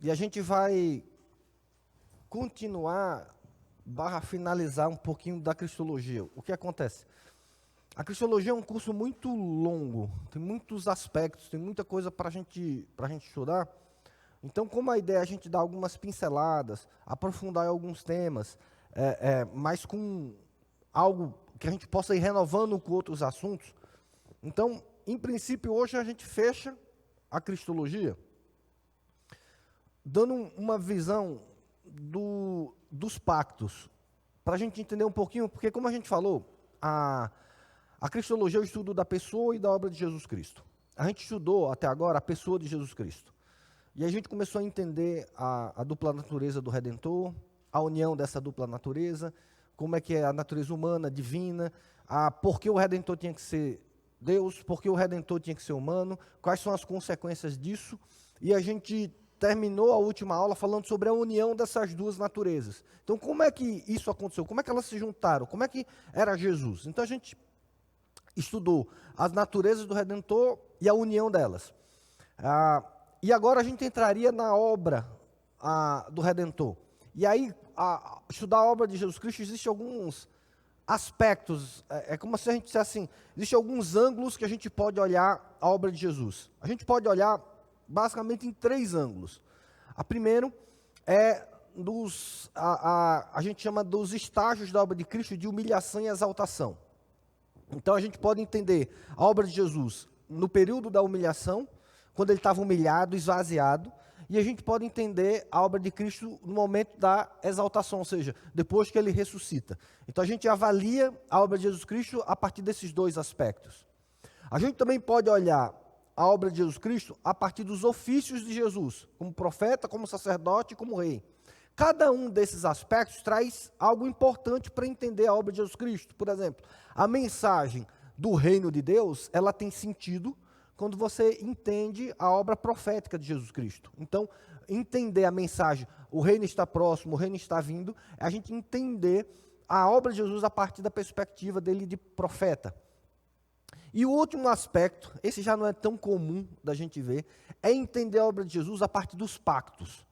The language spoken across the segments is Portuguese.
E a gente vai continuar, finalizar um pouquinho da Cristologia. O que acontece? A Cristologia é um curso muito longo, tem muitos aspectos, tem muita coisa para a gente estudar. Então, como a ideia é a gente dar algumas pinceladas, aprofundar em alguns temas, mas com algo que a gente possa ir renovando com outros assuntos. Então, em princípio, hoje a gente fecha a Cristologia, dando uma visão dos pactos, para a gente entender um pouquinho, porque como a gente falou, a Cristologia é o estudo da pessoa e da obra de Jesus Cristo. A gente estudou até agora a pessoa de Jesus Cristo. E a gente começou a entender a dupla natureza do Redentor, a união dessa dupla natureza, como é que é a natureza humana, divina, por que o Redentor tinha que ser Deus, por que o Redentor tinha que ser humano, quais são as consequências disso. E a gente terminou a última aula falando sobre a união dessas duas naturezas. Então, como é que isso aconteceu? Como é que elas se juntaram? Como é que era Jesus? Então, a gente estudou as naturezas do Redentor e a união delas. E agora a gente entraria na obra do Redentor. E aí, estudar a obra de Jesus Cristo, existem alguns aspectos, é como se a gente dissesse assim, existem alguns ângulos que a gente pode olhar a obra de Jesus. A gente pode olhar basicamente em 3 ângulos. A primeiro é a gente chama dos estágios da obra de Cristo de humilhação e exaltação. Então a gente pode entender a obra de Jesus no período da humilhação, quando ele estava humilhado, esvaziado, e a gente pode entender a obra de Cristo no momento da exaltação, ou seja, depois que ele ressuscita. Então a gente avalia a obra de Jesus Cristo a partir desses 2 aspectos. A gente também pode olhar a obra de Jesus Cristo a partir dos ofícios de Jesus, como profeta, como sacerdote e como rei. Cada um desses aspectos traz algo importante para entender a obra de Jesus Cristo. Por exemplo, a mensagem do reino de Deus, ela tem sentido quando você entende a obra profética de Jesus Cristo. Então, entender a mensagem, o reino está próximo, o reino está vindo, é a gente entender a obra de Jesus a partir da perspectiva dele de profeta. E o último aspecto, esse já não é tão comum da gente ver, é entender a obra de Jesus a partir dos pactos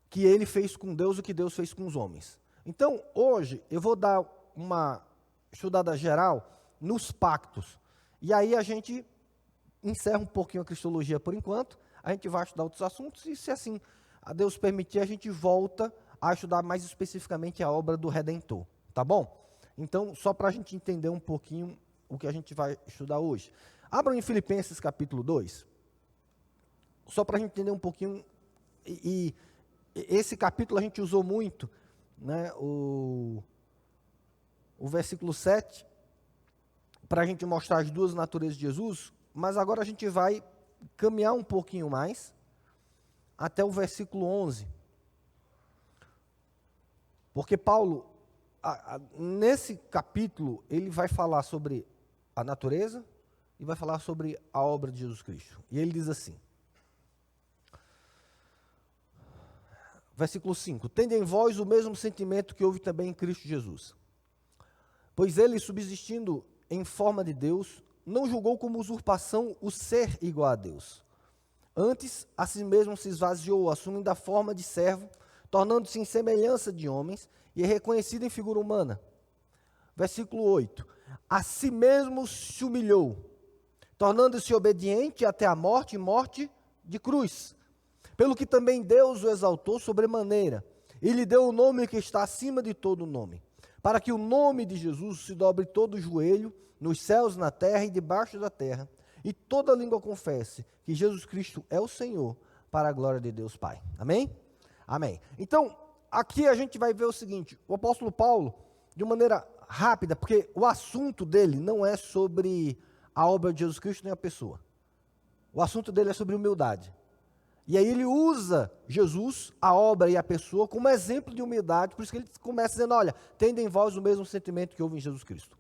que ele fez com Deus e que Deus fez com os homens. Então, hoje, eu vou dar uma estudada geral nos pactos. E aí a gente encerra um pouquinho a Cristologia por enquanto, a gente vai estudar outros assuntos e, se assim a Deus permitir, a gente volta a estudar mais especificamente a obra do Redentor, tá bom? Então, só para a gente entender um pouquinho o que a gente vai estudar hoje. Abram em Filipenses capítulo 2, só para a gente entender um pouquinho, e esse capítulo a gente usou muito, né, o versículo 7, para a gente mostrar as 2 naturezas de Jesus, mas agora a gente vai caminhar um pouquinho mais, até o versículo 11. Porque Paulo, nesse capítulo, ele vai falar sobre a natureza e vai falar sobre a obra de Jesus Cristo. E ele diz assim, versículo 5, tende em vós o mesmo sentimento que houve também em Cristo Jesus. Pois ele, subsistindo em forma de Deus, não julgou como usurpação o ser igual a Deus. Antes, a si mesmo se esvaziou, assumindo a forma de servo, tornando-se em semelhança de homens, e é reconhecido em figura humana. Versículo 8, a si mesmo se humilhou, tornando-se obediente até a morte, e morte de cruz. Pelo que também Deus o exaltou sobremaneira, e lhe deu o nome que está acima de todo nome, para que o nome de Jesus se dobre todo o joelho, nos céus, na terra e debaixo da terra, e toda língua confesse que Jesus Cristo é o Senhor, para a glória de Deus Pai. Amém? Amém. Então, aqui a gente vai ver o seguinte, o apóstolo Paulo, de maneira rápida, porque o assunto dele não é sobre a obra de Jesus Cristo nem a pessoa. O assunto dele é sobre humildade. E aí ele usa Jesus, a obra e a pessoa, como exemplo de humildade, por isso que ele começa dizendo, olha, tende em vós o mesmo sentimento que houve em Jesus Cristo.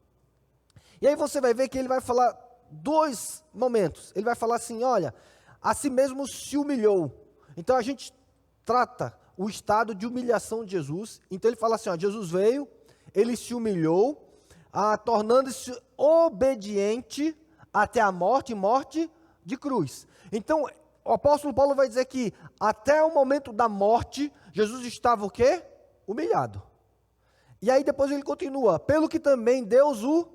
E aí você vai ver que ele vai falar 2 momentos. Ele vai falar assim, olha, a si mesmo se humilhou. Então a gente trata o estado de humilhação de Jesus. Então ele fala assim, ó, Jesus veio, ele se humilhou, tornando-se obediente até a morte, morte de cruz. Então, o apóstolo Paulo vai dizer que até o momento da morte, Jesus estava o quê? Humilhado. E aí depois ele continua, pelo que também Deus o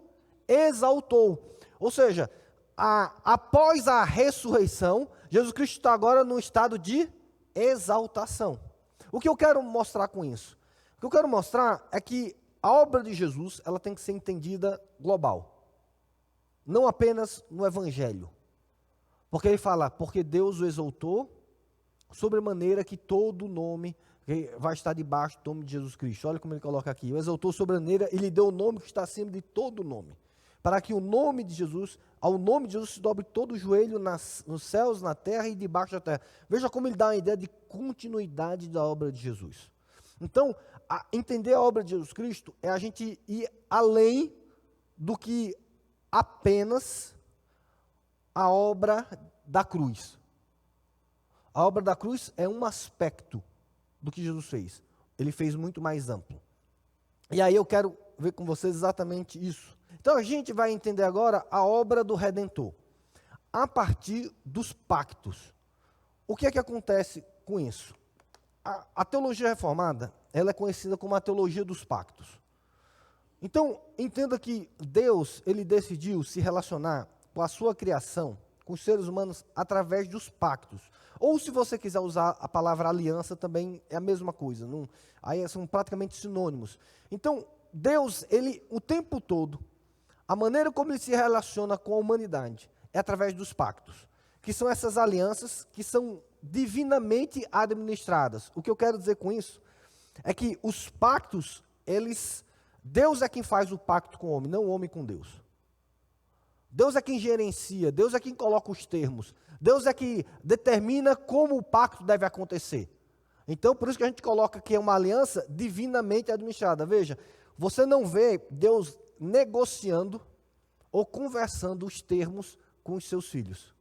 exaltou. Ou seja, após a ressurreição, Jesus Cristo está agora num estado de exaltação. O que eu quero mostrar com isso? O que eu quero mostrar é que a obra de Jesus, ela tem que ser entendida global. Não apenas no Evangelho. Porque ele fala, porque Deus o exaltou, sobremaneira que todo nome vai estar debaixo do nome de Jesus Cristo. Olha como ele coloca aqui, o exaltou sobremaneira, ele deu o nome que está acima de todo nome. Para que o nome de Jesus, ao nome de Jesus se dobre todo o joelho nos céus, na terra e debaixo da terra. Veja como ele dá uma ideia de continuidade da obra de Jesus. Então, entender a obra de Jesus Cristo é a gente ir além do que apenas a obra da cruz. A obra da cruz é um aspecto do que Jesus fez. Ele fez muito mais amplo. E aí eu quero ver com vocês exatamente isso. Então a gente vai entender agora a obra do Redentor, a partir dos pactos. O que é que acontece com isso? A teologia reformada, ela é conhecida como a teologia dos pactos. Então, entenda que Deus, ele decidiu se relacionar com a sua criação, com os seres humanos, através dos pactos. Ou se você quiser usar a palavra aliança, também é a mesma coisa. Aí são praticamente sinônimos. Então, Deus, ele, o tempo todo, a maneira como ele se relaciona com a humanidade é através dos pactos, que são essas alianças que são divinamente administradas. O que eu quero dizer com isso é que os pactos, Deus é quem faz o pacto com o homem, não o homem com Deus. Deus é quem gerencia, Deus é quem coloca os termos, Deus é que determina como o pacto deve acontecer. Então, por isso que a gente coloca que é uma aliança divinamente administrada. Veja, você não vê Deus negociando ou conversando os termos com os seus filhos.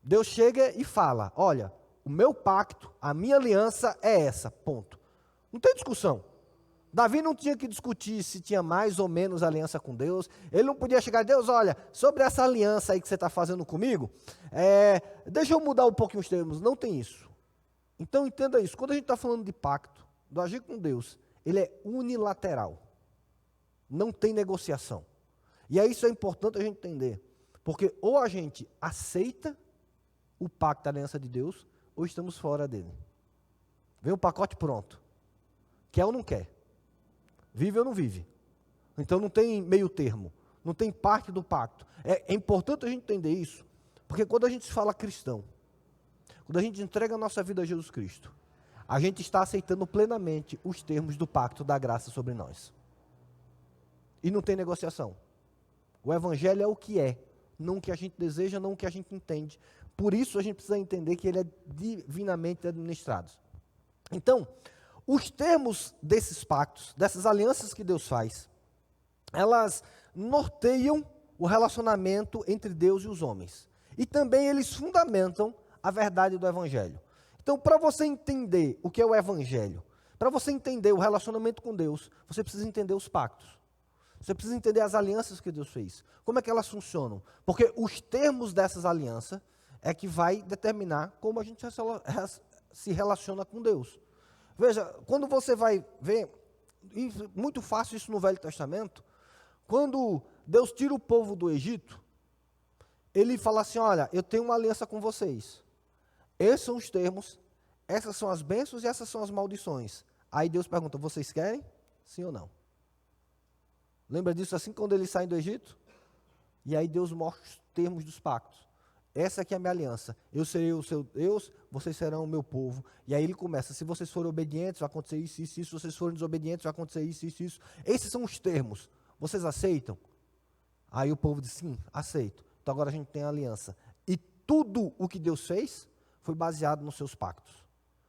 Deus chega e fala, olha, o meu pacto, a minha aliança é essa, ponto. Não tem discussão. Davi não tinha que discutir se tinha mais ou menos aliança com Deus. Ele não podia chegar a Deus, olha, sobre essa aliança aí que você está fazendo comigo, deixa eu mudar um pouquinho os termos. Não tem isso. Então entenda isso, quando a gente está falando de pacto, do agir com Deus, ele é unilateral. Não tem negociação. E aí isso é importante a gente entender. Porque ou a gente aceita o pacto da aliança de Deus, ou estamos fora dele. Vem o pacote pronto. Quer ou não quer? Vive ou não vive? Então não tem meio termo. Não tem parte do pacto. É importante a gente entender isso. Porque quando a gente fala cristão, quando a gente entrega a nossa vida a Jesus Cristo, a gente está aceitando plenamente os termos do pacto da graça sobre nós. E não tem negociação. O evangelho é o que é, não o que a gente deseja, não o que a gente entende. Por isso a gente precisa entender que ele é divinamente administrado. Então, os termos desses pactos, dessas alianças que Deus faz, elas norteiam o relacionamento entre Deus e os homens. E também eles fundamentam a verdade do evangelho. Então, para você entender o que é o evangelho, para você entender o relacionamento com Deus, você precisa entender os pactos. Você precisa entender as alianças que Deus fez. Como é que elas funcionam? Porque os termos dessas alianças é que vai determinar como a gente se relaciona com Deus. Veja, quando você vai ver, e muito fácil isso no Velho Testamento, quando Deus tira o povo do Egito, ele fala assim, olha, eu tenho uma aliança com vocês. Esses são os termos, essas são as bênçãos e essas são as maldições. Aí Deus pergunta, vocês querem? Sim ou não? Lembra disso assim quando eles saem do Egito? E aí Deus mostra os termos dos pactos. Essa aqui é a minha aliança. Eu serei o seu Deus, vocês serão o meu povo. E aí ele começa, se vocês forem obedientes, vai acontecer isso, isso, isso. Se vocês forem desobedientes, vai acontecer isso, isso, isso. Esses são os termos. Vocês aceitam? Aí o povo diz, sim, aceito. Então agora a gente tem a aliança. E tudo o que Deus fez foi baseado nos seus pactos.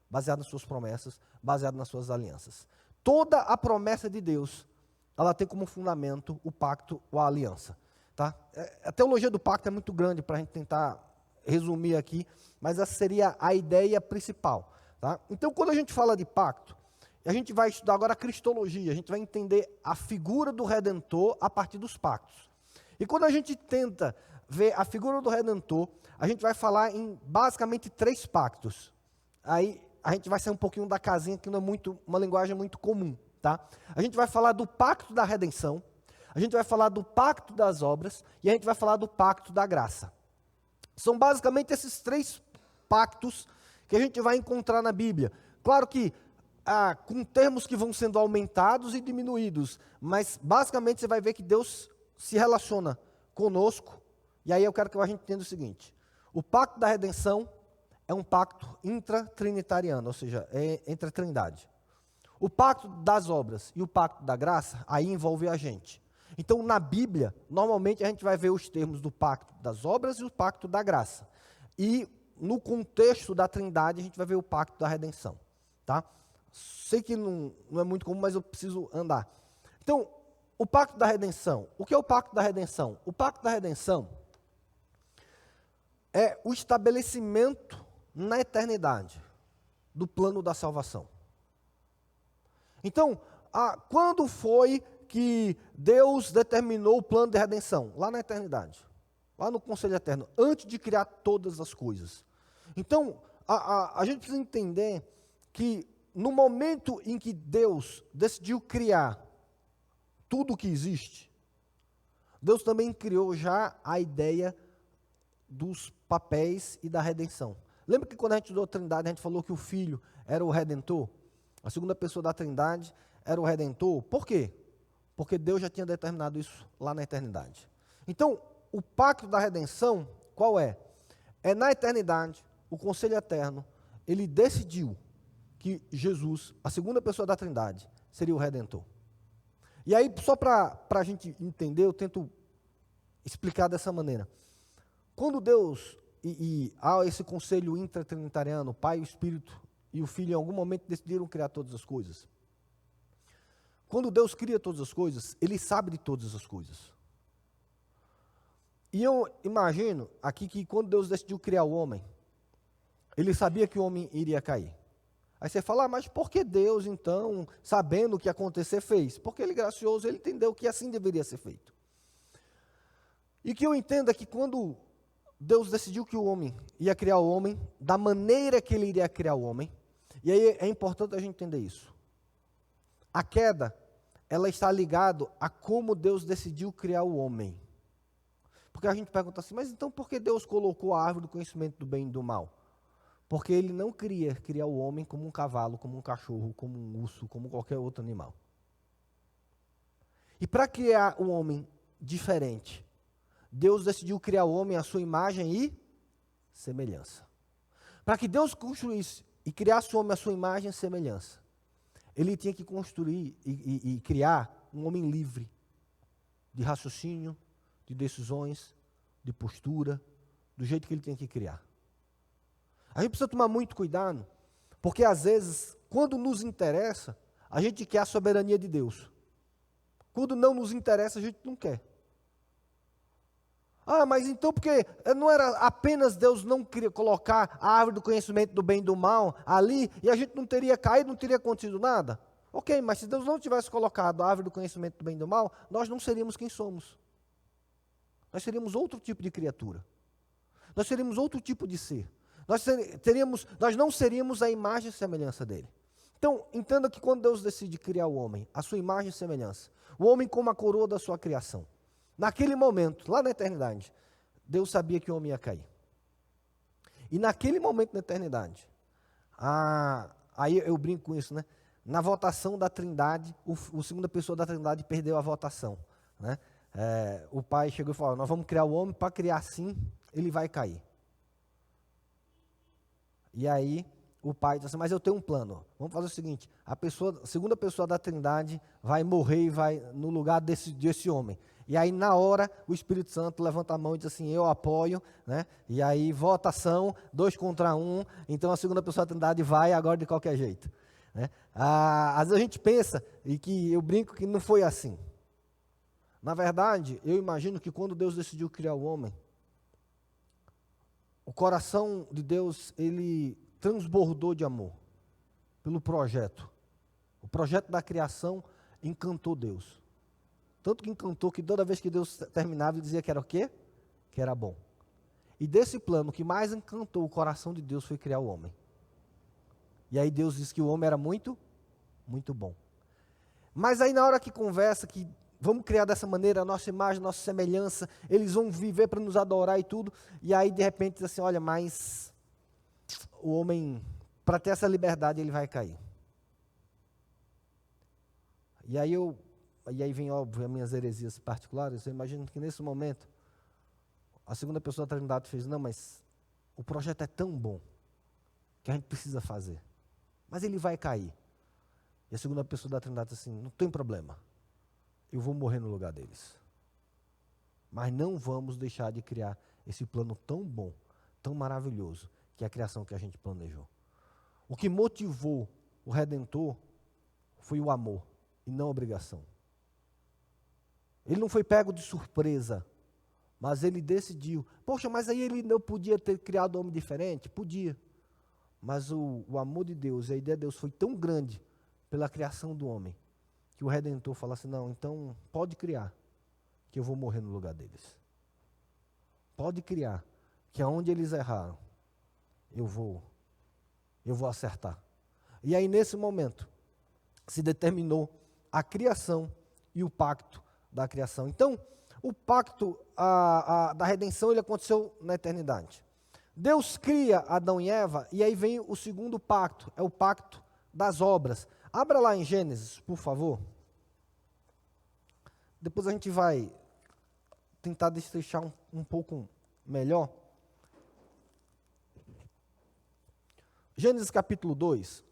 Baseado nas suas promessas, baseado nas suas alianças. Toda a promessa de Deus, ela tem como fundamento o pacto ou a aliança. Tá? A teologia do pacto é muito grande para a gente tentar resumir aqui, mas essa seria a ideia principal. Tá? Então, quando a gente fala de pacto, a gente vai estudar agora a cristologia, a gente vai entender a figura do Redentor a partir dos pactos. E quando a gente tenta ver a figura do Redentor a gente vai falar em basicamente 3 pactos. Aí a gente vai sair um pouquinho da casinha, que não é muito, uma linguagem muito comum, tá? A gente vai falar do pacto da redenção, a gente vai falar do pacto das obras e a gente vai falar do pacto da graça. São basicamente esses 3 pactos que a gente vai encontrar na Bíblia. Claro que com termos que vão sendo aumentados e diminuídos, mas basicamente você vai ver que Deus se relaciona conosco. E aí eu quero que a gente entenda o seguinte: o pacto da redenção é um pacto intratrinitariano, ou seja, é entre a Trindade. O pacto das obras e o pacto da graça, aí envolve a gente. Então, na Bíblia, normalmente a gente vai ver os termos do pacto das obras e o pacto da graça. E no contexto da Trindade, a gente vai ver o pacto da redenção, tá? Sei que não é muito comum, mas eu preciso andar. Então, o pacto da redenção. O que é o pacto da redenção? O pacto da redenção é o estabelecimento na eternidade do plano da salvação. Então, quando foi que Deus determinou o plano de redenção? Lá na eternidade, lá no conselho eterno, antes de criar todas as coisas. Então, a gente precisa entender que no momento em que Deus decidiu criar tudo o que existe, Deus também criou já a ideia dos papéis e da redenção. Lembra que quando a gente estudou a Trindade, a gente falou que o Filho era o Redentor? A segunda pessoa da Trindade era o Redentor. Por quê? Porque Deus já tinha determinado isso lá na eternidade. Então, o pacto da redenção, qual é? É na eternidade, o conselho eterno, ele decidiu que Jesus, a segunda pessoa da Trindade, seria o Redentor. E aí, só para a gente entender, eu tento explicar dessa maneira. Quando Deus, há esse conselho intratrinitariano, o Pai, o Espírito e o Filho, em algum momento decidiram criar todas as coisas. Quando Deus cria todas as coisas, Ele sabe de todas as coisas. E eu imagino aqui que quando Deus decidiu criar o homem, Ele sabia que o homem iria cair. Aí você fala, mas por que Deus, então, sabendo o que ia acontecer, fez? Porque Ele é gracioso, Ele entendeu que assim deveria ser feito. E que eu entendo é que quando Deus decidiu que o homem ia criar o homem, da maneira que Ele iria criar o homem, e aí é importante a gente entender isso. A queda, ela está ligada a como Deus decidiu criar o homem. Porque a gente pergunta assim, mas então por que Deus colocou a árvore do conhecimento do bem e do mal? Porque Ele não queria criar o homem como um cavalo, como um cachorro, como um urso, como qualquer outro animal. E para criar o homem diferente, Deus decidiu criar o homem à sua imagem e semelhança. Para que Deus construísse e criasse o homem à sua imagem e semelhança, Ele tinha que construir e criar um homem livre de raciocínio, de decisões, de postura, do jeito que Ele tinha que criar. A gente precisa tomar muito cuidado, porque às vezes, quando nos interessa, a gente quer a soberania de Deus. Quando não nos interessa, a gente não quer. Mas então porque não era apenas Deus não queria colocar a árvore do conhecimento do bem e do mal ali, e a gente não teria caído, não teria acontecido nada? Ok, mas se Deus não tivesse colocado a árvore do conhecimento do bem e do mal, nós não seríamos quem somos. Nós seríamos outro tipo de criatura. Nós seríamos outro tipo de ser. Nós não seríamos a imagem e semelhança dele. Então, entenda que quando Deus decide criar o homem, a sua imagem e semelhança, o homem como a coroa da sua criação, naquele momento, lá na eternidade, Deus sabia que o homem ia cair. E naquele momento na eternidade, aí eu brinco com isso, né? Na votação da Trindade, o segunda pessoa da Trindade perdeu a votação, né? O Pai chegou e falou, nós vamos criar o homem, para criar assim, ele vai cair. E aí o Pai disse assim, mas eu tenho um plano, vamos fazer o seguinte, a segunda pessoa da Trindade vai morrer e vai no lugar desse homem. E aí na hora o Espírito Santo levanta a mão e diz assim, eu apoio, né? E aí votação, 2 contra 1, então a segunda pessoa da Trindade vai agora de qualquer jeito, né? Às vezes a gente pensa, e que eu brinco que não foi assim. Na verdade, eu imagino que quando Deus decidiu criar o homem, o coração de Deus, ele transbordou de amor pelo projeto. O projeto da criação encantou Deus. Tanto que encantou que toda vez que Deus terminava, ele dizia que era o quê? Que era bom. E desse plano, o que mais encantou o coração de Deus foi criar o homem. E aí Deus disse que o homem era muito, muito bom. Mas aí na hora que conversa, que vamos criar dessa maneira, a nossa imagem, a nossa semelhança, eles vão viver para nos adorar e tudo, e aí de repente diz assim, olha, mas o homem, para ter essa liberdade, ele vai cair. E aí vem, óbvio, as minhas heresias particulares. Eu imagino que nesse momento, a segunda pessoa da Trindade fez, não, mas o projeto é tão bom, que a gente precisa fazer. Mas ele vai cair. E a segunda pessoa da Trindade disse assim, não tem problema, eu vou morrer no lugar deles. Mas não vamos deixar de criar esse plano tão bom, tão maravilhoso, que é a criação que a gente planejou. O que motivou o Redentor foi o amor, e não a obrigação. Ele não foi pego de surpresa, mas ele decidiu. Poxa, mas aí ele não podia ter criado um homem diferente? Podia. Mas o amor de Deus, a ideia de Deus foi tão grande pela criação do homem, que o Redentor falou assim, não, então pode criar, que eu vou morrer no lugar deles. Pode criar, que aonde eles erraram, eu vou acertar. E aí nesse momento, se determinou a criação e o pacto da criação. Então, o pacto da redenção, ele aconteceu na eternidade. Deus cria Adão e Eva, e aí vem o segundo pacto, é o pacto das obras. Abra lá em Gênesis, por favor. Depois a gente vai tentar destrechar um pouco melhor. Gênesis capítulo 2.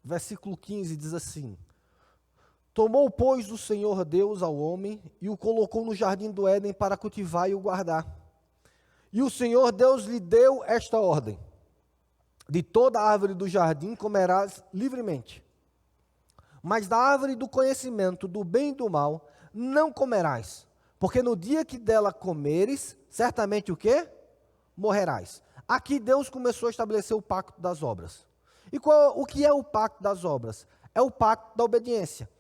Versículo 15 diz assim: Tomou, pois, o Senhor Deus ao homem e o colocou no jardim do Éden para cultivar e o guardar. E o Senhor Deus lhe deu esta ordem: de toda a árvore do jardim comerás livremente, mas da árvore do conhecimento do bem e do mal não comerás, porque no dia que dela comeres, certamente o quê? Morrerás. Aqui Deus começou a estabelecer o pacto das obras. E o que é o pacto das obras? É o pacto da obediência.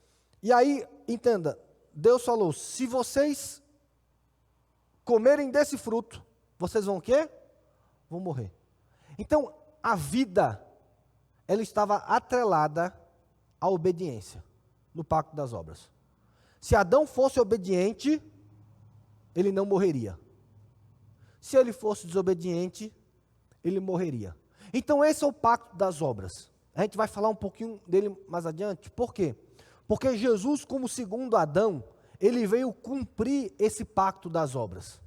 E aí, entenda, Deus falou, se vocês comerem desse fruto, vocês vão o quê? Vão morrer. Então, a vida, ela estava atrelada à obediência, no pacto das obras. Se Adão fosse obediente, ele não morreria. Se ele fosse desobediente, ele morreria. Então esse é o pacto das obras. A gente vai falar um pouquinho dele mais adiante. Por quê? Porque Jesus, como segundo Adão, ele veio cumprir esse pacto das obras.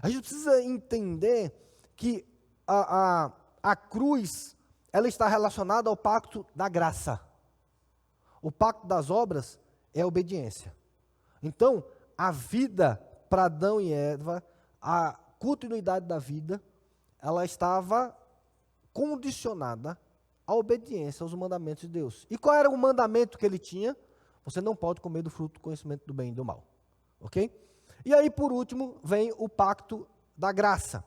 A gente precisa entender que a cruz, ela está relacionada ao pacto da graça. O pacto das obras é a obediência. Então, a vida para Adão e Eva, a continuidade da vida, ela estava condicionada à obediência aos mandamentos de Deus. E qual era o mandamento que ele tinha? Você não pode comer do fruto do conhecimento do bem e do mal. Ok? E aí, por último, vem o pacto da graça.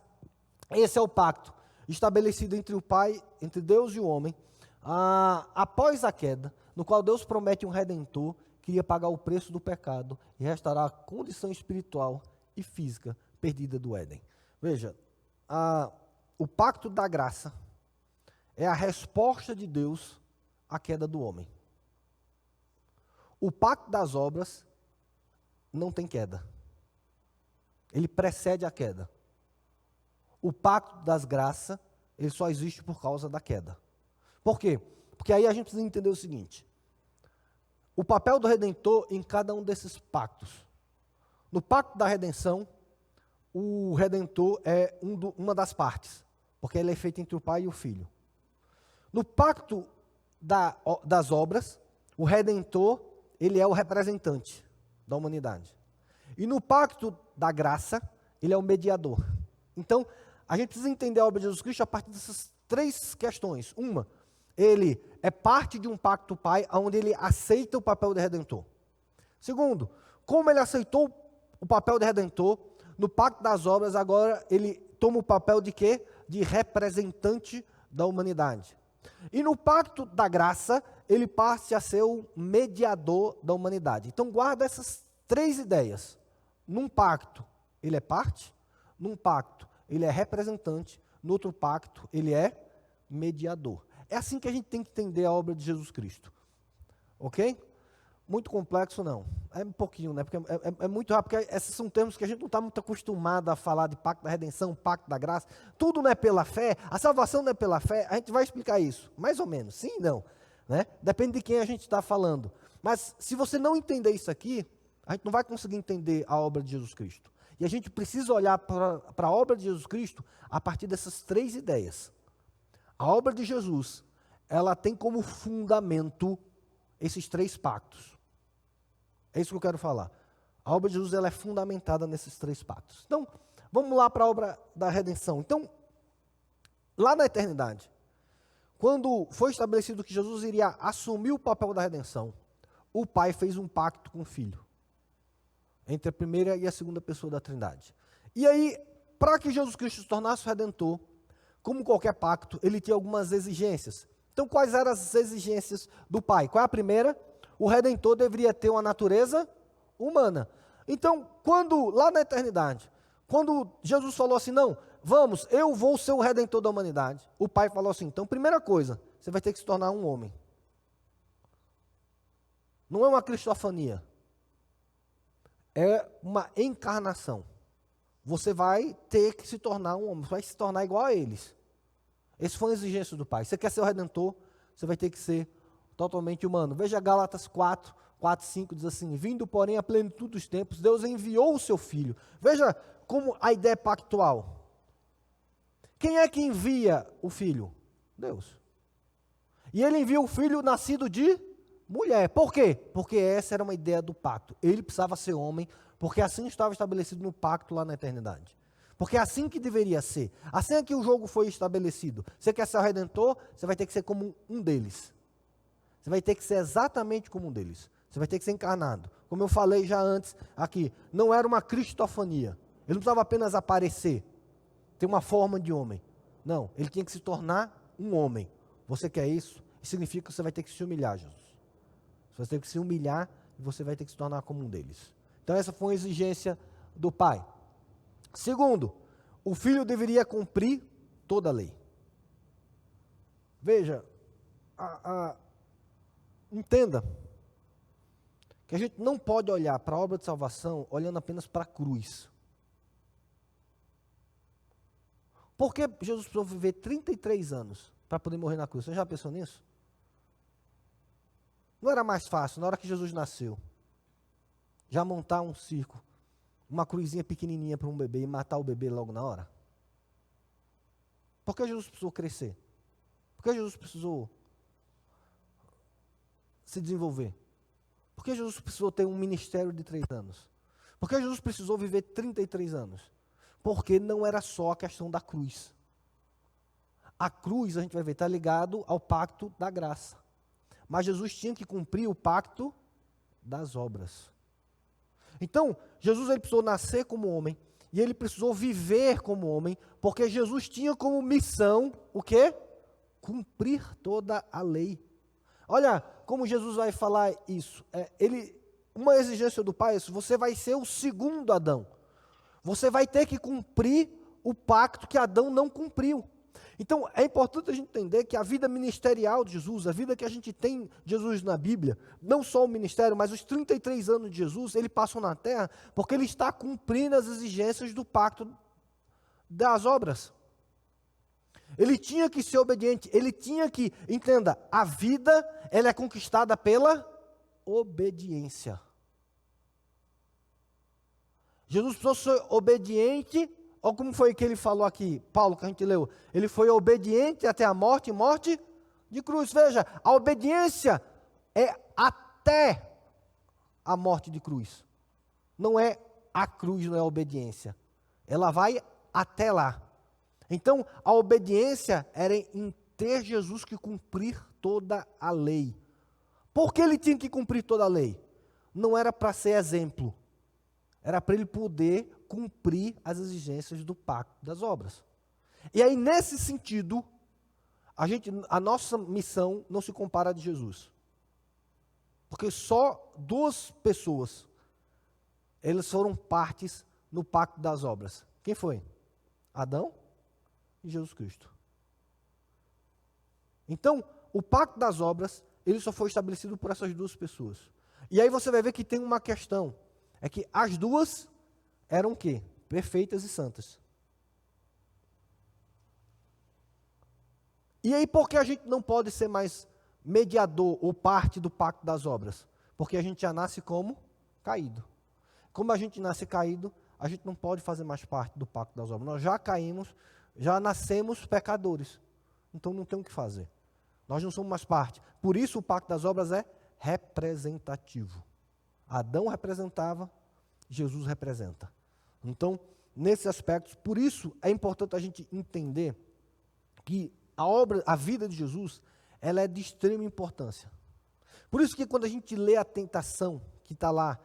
Esse é o pacto estabelecido entre o Pai, entre Deus e o homem, após a queda, no qual Deus promete um Redentor que iria pagar o preço do pecado e restaurar a condição espiritual e física perdida do Éden. Veja, o pacto da graça é a resposta de Deus à queda do homem. O pacto das obras não tem queda. Ele precede a queda. O pacto das graças, ele só existe por causa da queda. Por quê? Porque aí a gente precisa entender o seguinte: o papel do Redentor em cada um desses pactos. No pacto da redenção, o Redentor é uma das partes, porque ele é feito entre o Pai e o Filho. No pacto das obras, o Redentor, ele é o representante da humanidade. E no pacto da graça, ele é o mediador. Então, a gente precisa entender a obra de Jesus Cristo a partir dessas três questões. Uma, ele é parte de um pacto Pai, onde ele aceita o papel de Redentor. Segundo, como ele aceitou o papel de Redentor, no pacto das obras, agora ele toma o papel de quê? De representante da humanidade. E no pacto da graça, ele passa a ser o mediador da humanidade. Então guarda essas três ideias. num pacto ele é parte, num pacto ele é representante, no outro pacto ele é mediador. É assim que a gente tem que entender a obra de Jesus Cristo. Ok? Muito complexo não. É um pouquinho, né? Porque é muito rápido, porque esses são termos que a gente não está muito acostumado a falar de pacto da redenção, pacto da graça. Tudo não é pela fé, a salvação não é pela fé. A gente vai explicar isso, mais ou menos. Sim e não. Né? Depende de quem a gente está falando. Mas se você não entender isso aqui, a gente não vai conseguir entender a obra de Jesus Cristo. E a gente precisa olhar para a obra de Jesus Cristo a partir dessas três ideias. A obra de Jesus, ela tem como fundamento esses três pactos. É isso que eu quero falar. A obra de Jesus, ela é fundamentada nesses três pactos. Então, vamos lá para a obra da redenção. Então, lá na eternidade, quando foi estabelecido que Jesus iria assumir o papel da redenção, o Pai fez um pacto com o Filho, entre a primeira e a segunda pessoa da Trindade. E aí, para que Jesus Cristo se tornasse o Redentor, como qualquer pacto, ele tinha algumas exigências. Então, quais eram as exigências do Pai? Qual é a primeira? O Redentor deveria ter uma natureza humana. Então, lá na eternidade, quando Jesus falou assim, não, vamos, eu vou ser o Redentor da humanidade, o Pai falou assim, então, primeira coisa, você vai ter que se tornar um homem. Não é uma cristofania, é uma encarnação. Você vai ter que se tornar um homem, você vai se tornar igual a eles. Esse foi a exigência do Pai. Você quer ser o Redentor, você vai ter que ser totalmente humano. Veja Gálatas 4, 5, diz assim, vindo, porém, a plenitude dos tempos, Deus enviou o seu Filho. Veja como a ideia é pactual. Quem é que envia o Filho? Deus. E ele envia o Filho nascido de mulher. Por quê? Porque essa era uma ideia do pacto. Ele precisava ser homem, porque assim estava estabelecido no pacto lá na eternidade. Porque é assim que deveria ser. Assim é que o jogo foi estabelecido. Você quer ser o Redentor, você vai ter que ser como um deles. Você vai ter que ser exatamente como um deles. Você vai ter que ser encarnado. Como eu falei já antes aqui, não era uma cristofania. Ele não precisava apenas aparecer, ter uma forma de homem. Não, ele tinha que se tornar um homem. Você quer isso? Isso significa que você vai ter que se humilhar, Jesus. Você vai ter que se humilhar e você vai ter que se tornar como um deles. Então essa foi uma exigência do Pai. Segundo, o Filho deveria cumprir toda a lei. Veja, entenda que a gente não pode olhar para a obra de salvação olhando apenas para a cruz. Por que Jesus precisou viver 33 anos para poder morrer na cruz? Você já pensou nisso? Não era mais fácil, na hora que Jesus nasceu, já montar um circo, uma cruzinha pequenininha para um bebê e matar o bebê logo na hora? Por que Jesus precisou crescer? Por que Jesus precisou se desenvolver? Por que Jesus precisou ter um ministério de 3 anos? Por que Jesus precisou viver 33 anos? Porque não era só a questão da cruz. A cruz, a gente vai ver, está ligado ao pacto da graça. Mas Jesus tinha que cumprir o pacto das obras. Então, Jesus ele precisou nascer como homem, e ele precisou viver como homem, porque Jesus tinha como missão, o quê? Cumprir toda a lei. Olha como Jesus vai falar isso. Uma exigência do Pai é isso, você vai ser o segundo Adão. Você vai ter que cumprir o pacto que Adão não cumpriu. Então, é importante a gente entender que a vida ministerial de Jesus, a vida que a gente tem de Jesus na Bíblia, não só o ministério, mas os 33 anos de Jesus, ele passou na terra porque ele está cumprindo as exigências do pacto das obras. Ele tinha que ser obediente, ele tinha que, entenda, a vida, ela é conquistada pela obediência. Jesus precisou ser obediente. Olha como foi que ele falou aqui, Paulo, que a gente leu. Ele foi obediente até a morte, morte de cruz. Veja, a obediência é até a morte de cruz. Não é a cruz, não é a obediência. Ela vai até lá. Então, a obediência era em ter Jesus que cumprir toda a lei. Por que ele tinha que cumprir toda a lei? Não era para ser exemplo. Era para ele poder cumprir as exigências do pacto das obras. E aí, nesse sentido, a nossa missão não se compara a de Jesus. Porque só 2 pessoas eles foram partes no pacto das obras. Quem foi? Adão e Jesus Cristo. Então, o pacto das obras, ele só foi estabelecido por essas duas pessoas. E aí você vai ver que tem uma questão, é que as duas eram o quê? Perfeitas e santas. E aí por que a gente não pode ser mais mediador ou parte do pacto das obras? Porque a gente já nasce como caído. Como a gente nasce caído, a gente não pode fazer mais parte do pacto das obras. Nós já caímos, já nascemos pecadores. Então não tem o que fazer. Nós não somos mais parte. Por isso o pacto das obras é representativo. Adão representava, Jesus representa. Então, nesses aspectos, por isso é importante a gente entender que a vida de Jesus, ela é de extrema importância. Por isso que quando a gente lê a tentação, que está lá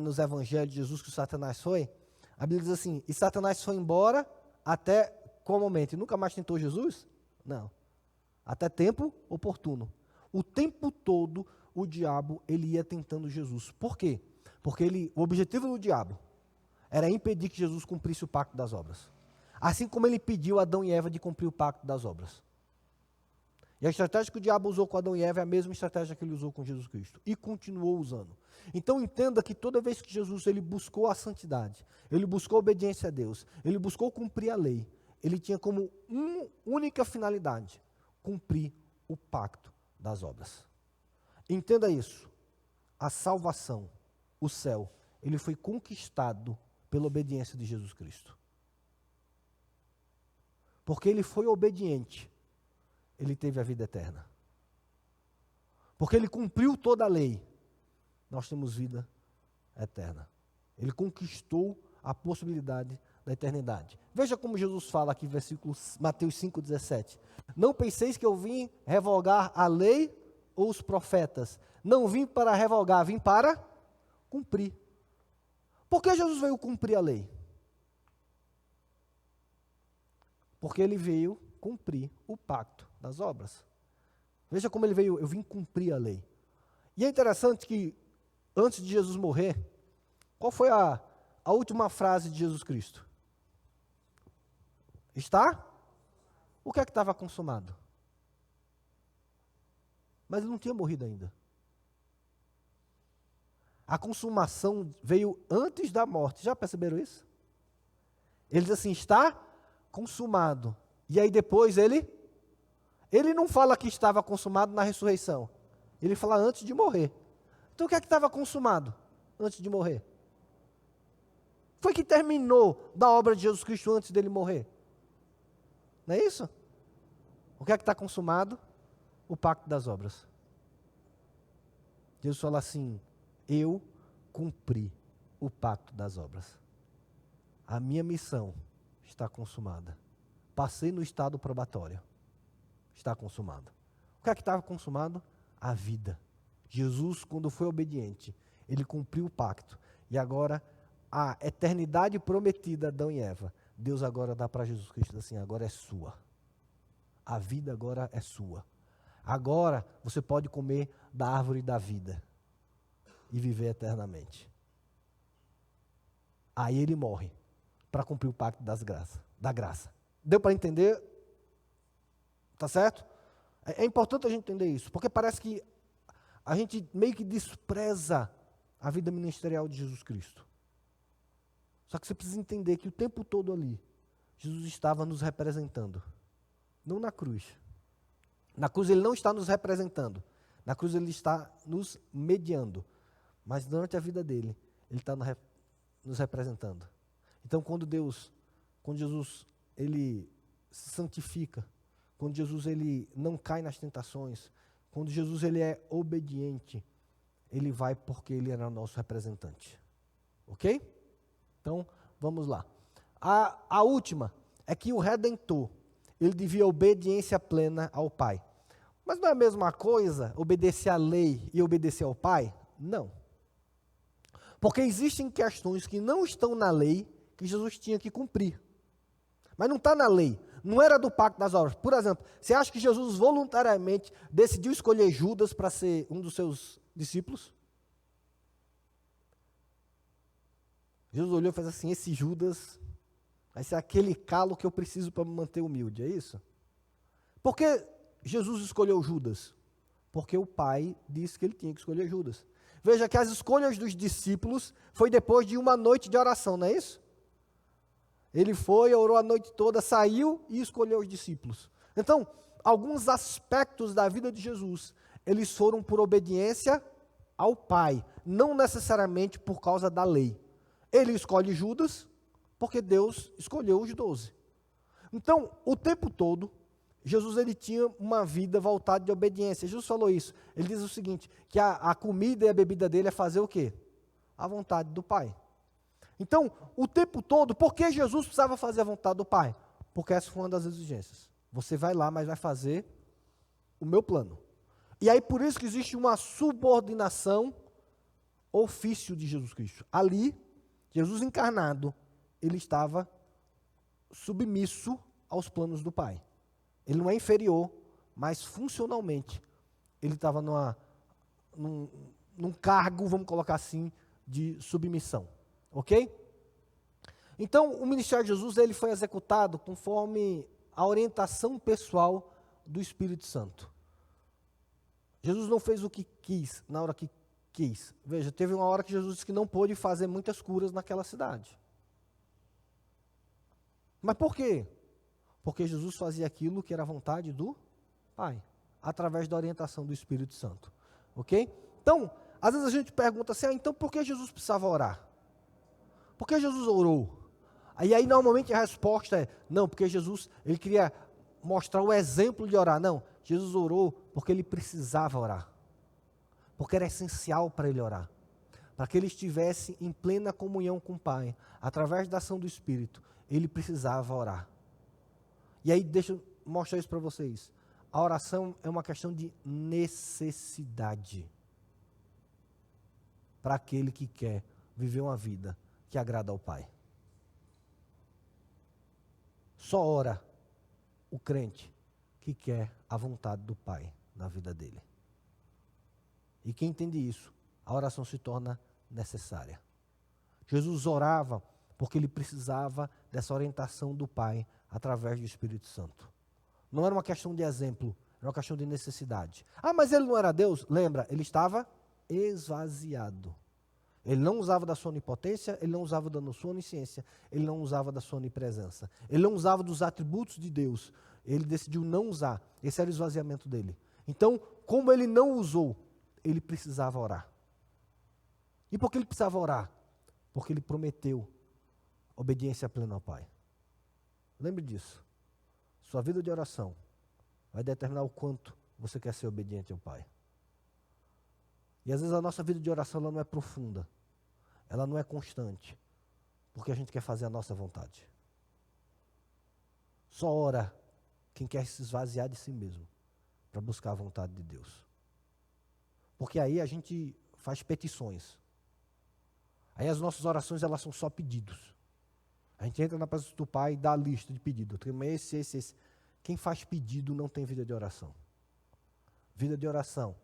nos evangelhos de Jesus, que o Satanás foi, a Bíblia diz assim, e Satanás foi embora até qual momento? E nunca mais tentou Jesus? Não. Até tempo oportuno. O tempo todo, o diabo, ele ia tentando Jesus. Por quê? Porque o objetivo do diabo era impedir que Jesus cumprisse o pacto das obras. Assim como ele pediu a Adão e Eva de cumprir o pacto das obras. E a estratégia que o diabo usou com Adão e Eva é a mesma estratégia que ele usou com Jesus Cristo. E continuou usando. Então entenda que toda vez que Jesus ele buscou a santidade, ele buscou a obediência a Deus, ele buscou cumprir a lei, ele tinha como única finalidade, cumprir o pacto das obras. Entenda isso. A salvação, o céu, ele foi conquistado pela obediência de Jesus Cristo. Porque ele foi obediente, ele teve a vida eterna. Porque ele cumpriu toda a lei, nós temos vida eterna. Ele conquistou a possibilidade da eternidade. Veja como Jesus fala aqui, versículo Mateus 5,17. Não penseis que eu vim revogar a lei ou os profetas. Não vim para revogar, vim para cumprir. Por que Jesus veio cumprir a lei? Porque ele veio cumprir o pacto das obras. Veja como ele veio, eu vim cumprir a lei. E é interessante que, antes de Jesus morrer, qual foi a última frase de Jesus Cristo? Está? O que é que estava consumado? Mas ele não tinha morrido ainda. A consumação veio antes da morte. Já perceberam isso? Ele diz assim, está consumado. E aí depois ele não fala que estava consumado na ressurreição. Ele fala antes de morrer. Então o que é que estava consumado antes de morrer? Foi que terminou da obra de Jesus Cristo antes dele morrer. Não é isso? O que é que está consumado? O pacto das obras. Jesus fala assim, eu cumpri o pacto das obras. A minha missão está consumada. Passei no estado probatório. Está consumado. O que é que estava consumado? A vida. Jesus, quando foi obediente, ele cumpriu o pacto. E agora, a eternidade prometida a Adão e Eva, Deus agora dá para Jesus Cristo assim, agora é sua. A vida agora é sua. Agora você pode comer da árvore da vida e viver eternamente. Aí ele morre para cumprir o pacto da graça. Deu para entender? Tá certo? É importante a gente entender isso, porque parece que a gente meio que despreza a vida ministerial de Jesus Cristo. Só que você precisa entender que o tempo todo ali, Jesus estava nos representando. Não na cruz. Na cruz ele não está nos representando. Na cruz ele está nos mediando. Mas durante a vida dele, ele está nos representando. Então quando Jesus, ele se santifica, quando Jesus ele não cai nas tentações, quando Jesus ele é obediente, ele vai porque ele era nosso representante. Ok? Então, vamos lá. A última é que o Redentor, ele devia obediência plena ao Pai. Mas não é a mesma coisa obedecer à lei e obedecer ao Pai? Não. Porque existem questões que não estão na lei que Jesus tinha que cumprir. Mas não está na lei. Não era do pacto das obras. Por exemplo, você acha que Jesus voluntariamente decidiu escolher Judas para ser um dos seus discípulos? Jesus olhou e fez assim, esse Judas vai ser aquele calo que eu preciso para me manter humilde, é isso? Por que Jesus escolheu Judas? Porque o Pai disse que ele tinha que escolher Judas. Veja que as escolhas dos discípulos foi depois de uma noite de oração, não é isso? Ele foi, orou a noite toda, saiu e escolheu os discípulos. Então, alguns aspectos da vida de Jesus, eles foram por obediência ao Pai, não necessariamente por causa da lei. Ele escolhe Judas, porque Deus escolheu os 12. Então, o tempo todo, Jesus ele tinha uma vida voltada de obediência. Jesus falou isso. Ele diz o seguinte, que a comida e a bebida dele é fazer o quê? A vontade do Pai. Então, o tempo todo, por que Jesus precisava fazer a vontade do Pai? Porque essa foi uma das exigências. Você vai lá, mas vai fazer o meu plano. E aí, por isso que existe uma subordinação ao ofício de Jesus Cristo. Ali, Jesus encarnado, ele estava submisso aos planos do Pai. Ele não é inferior, mas funcionalmente, ele estava num cargo, vamos colocar assim, de submissão. Ok? Então, o ministério de Jesus ele foi executado conforme a orientação pessoal do Espírito Santo. Jesus não fez o que quis, na hora que quis. Veja, teve uma hora que Jesus disse que não pôde fazer muitas curas naquela cidade. Mas por quê? Porque Jesus fazia aquilo que era a vontade do Pai, através da orientação do Espírito Santo. Ok? Então, às vezes a gente pergunta assim, então por que Jesus precisava orar? Por que Jesus orou? Aí normalmente a resposta é, não, porque Jesus, ele queria mostrar o exemplo de orar. Não, Jesus orou porque ele precisava orar. Porque era essencial para ele orar. Para que ele estivesse em plena comunhão com o Pai, através da ação do Espírito, ele precisava orar. E aí deixa eu mostrar isso para vocês. A oração é uma questão de necessidade. Para aquele que quer viver uma vida que agrada ao Pai. Só ora o crente que quer a vontade do Pai na vida dele. E quem entende isso, a oração se torna necessária. Jesus orava porque ele precisava dessa orientação do Pai através do Espírito Santo. Não era uma questão de exemplo, era uma questão de necessidade. Ah, mas ele não era Deus? Lembra, ele estava esvaziado. Ele não usava da sua onipotência, ele não usava da sua onisciência, ele não usava da sua onipresença. Ele não usava dos atributos de Deus. Ele decidiu não usar. Esse era o esvaziamento dele. Então, como ele não usou, ele precisava orar. E por que ele precisava orar? Porque ele prometeu obediência plena ao Pai. Lembre disso. Sua vida de oração vai determinar o quanto você quer ser obediente ao Pai. E às vezes a nossa vida de oração ela não é profunda. Ela não é constante. Porque a gente quer fazer a nossa vontade. Só ora quem quer se esvaziar de si mesmo para buscar a vontade de Deus. Porque aí a gente faz petições. Aí as nossas orações elas são só pedidos. A gente entra na presença do Pai e dá a lista de pedidos. Esse. Quem faz pedido não tem vida de oração. Vida de oração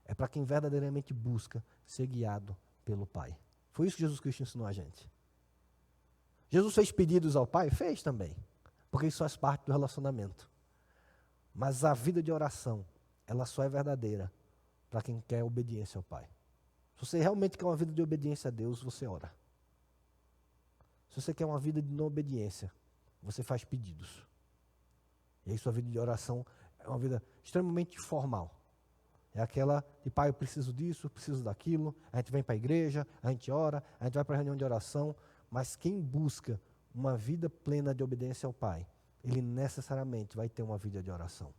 é para quem verdadeiramente busca ser guiado pelo Pai. Foi isso que Jesus Cristo ensinou a gente. Jesus fez pedidos ao Pai? Fez também. Porque isso faz parte do relacionamento. Mas a vida de oração, ela só é verdadeira para quem quer obediência ao Pai. Se você realmente quer uma vida de obediência a Deus, você ora. Se você quer uma vida de não obediência, você faz pedidos. E aí sua vida de oração é uma vida extremamente formal. É aquela de, pai, eu preciso disso, preciso daquilo, a gente vem para a igreja, a gente ora, a gente vai para a reunião de oração, mas quem busca uma vida plena de obediência ao Pai, ele necessariamente vai ter uma vida de oração.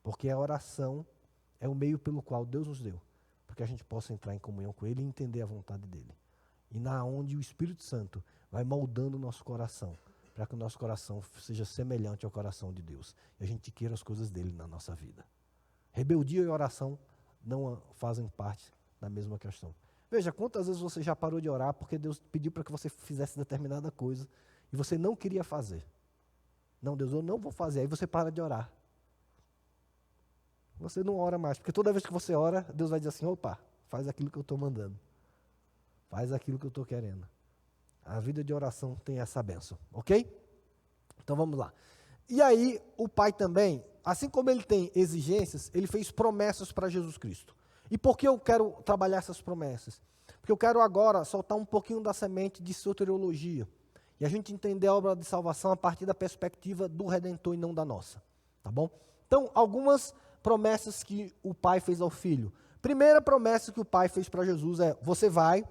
Porque a oração é o meio pelo qual Deus nos deu, para que a gente possa entrar em comunhão com Ele e entender a vontade dEle. E na onde o Espírito Santo vai moldando o nosso coração, para que o nosso coração seja semelhante ao coração de Deus. E a gente queira as coisas dEle na nossa vida. Rebeldia e oração não fazem parte da mesma questão. Veja, quantas vezes você já parou de orar porque Deus pediu para que você fizesse determinada coisa e você não queria fazer. Não, Deus, eu não vou fazer. Aí você para de orar. Você não ora mais, porque toda vez que você ora, Deus vai dizer assim, opa, faz aquilo que eu estou mandando. Faz aquilo que eu estou querendo. A vida de oração tem essa bênção, ok? Então vamos lá. E aí, o Pai também, assim como ele tem exigências, ele fez promessas para Jesus Cristo. E por que eu quero trabalhar essas promessas? Porque eu quero agora soltar um pouquinho da semente de soteriologia. E a gente entender a obra de salvação a partir da perspectiva do Redentor e não da nossa. Tá bom? Então, algumas promessas que o Pai fez ao Filho. Primeira promessa que o Pai fez para Jesus é: você vai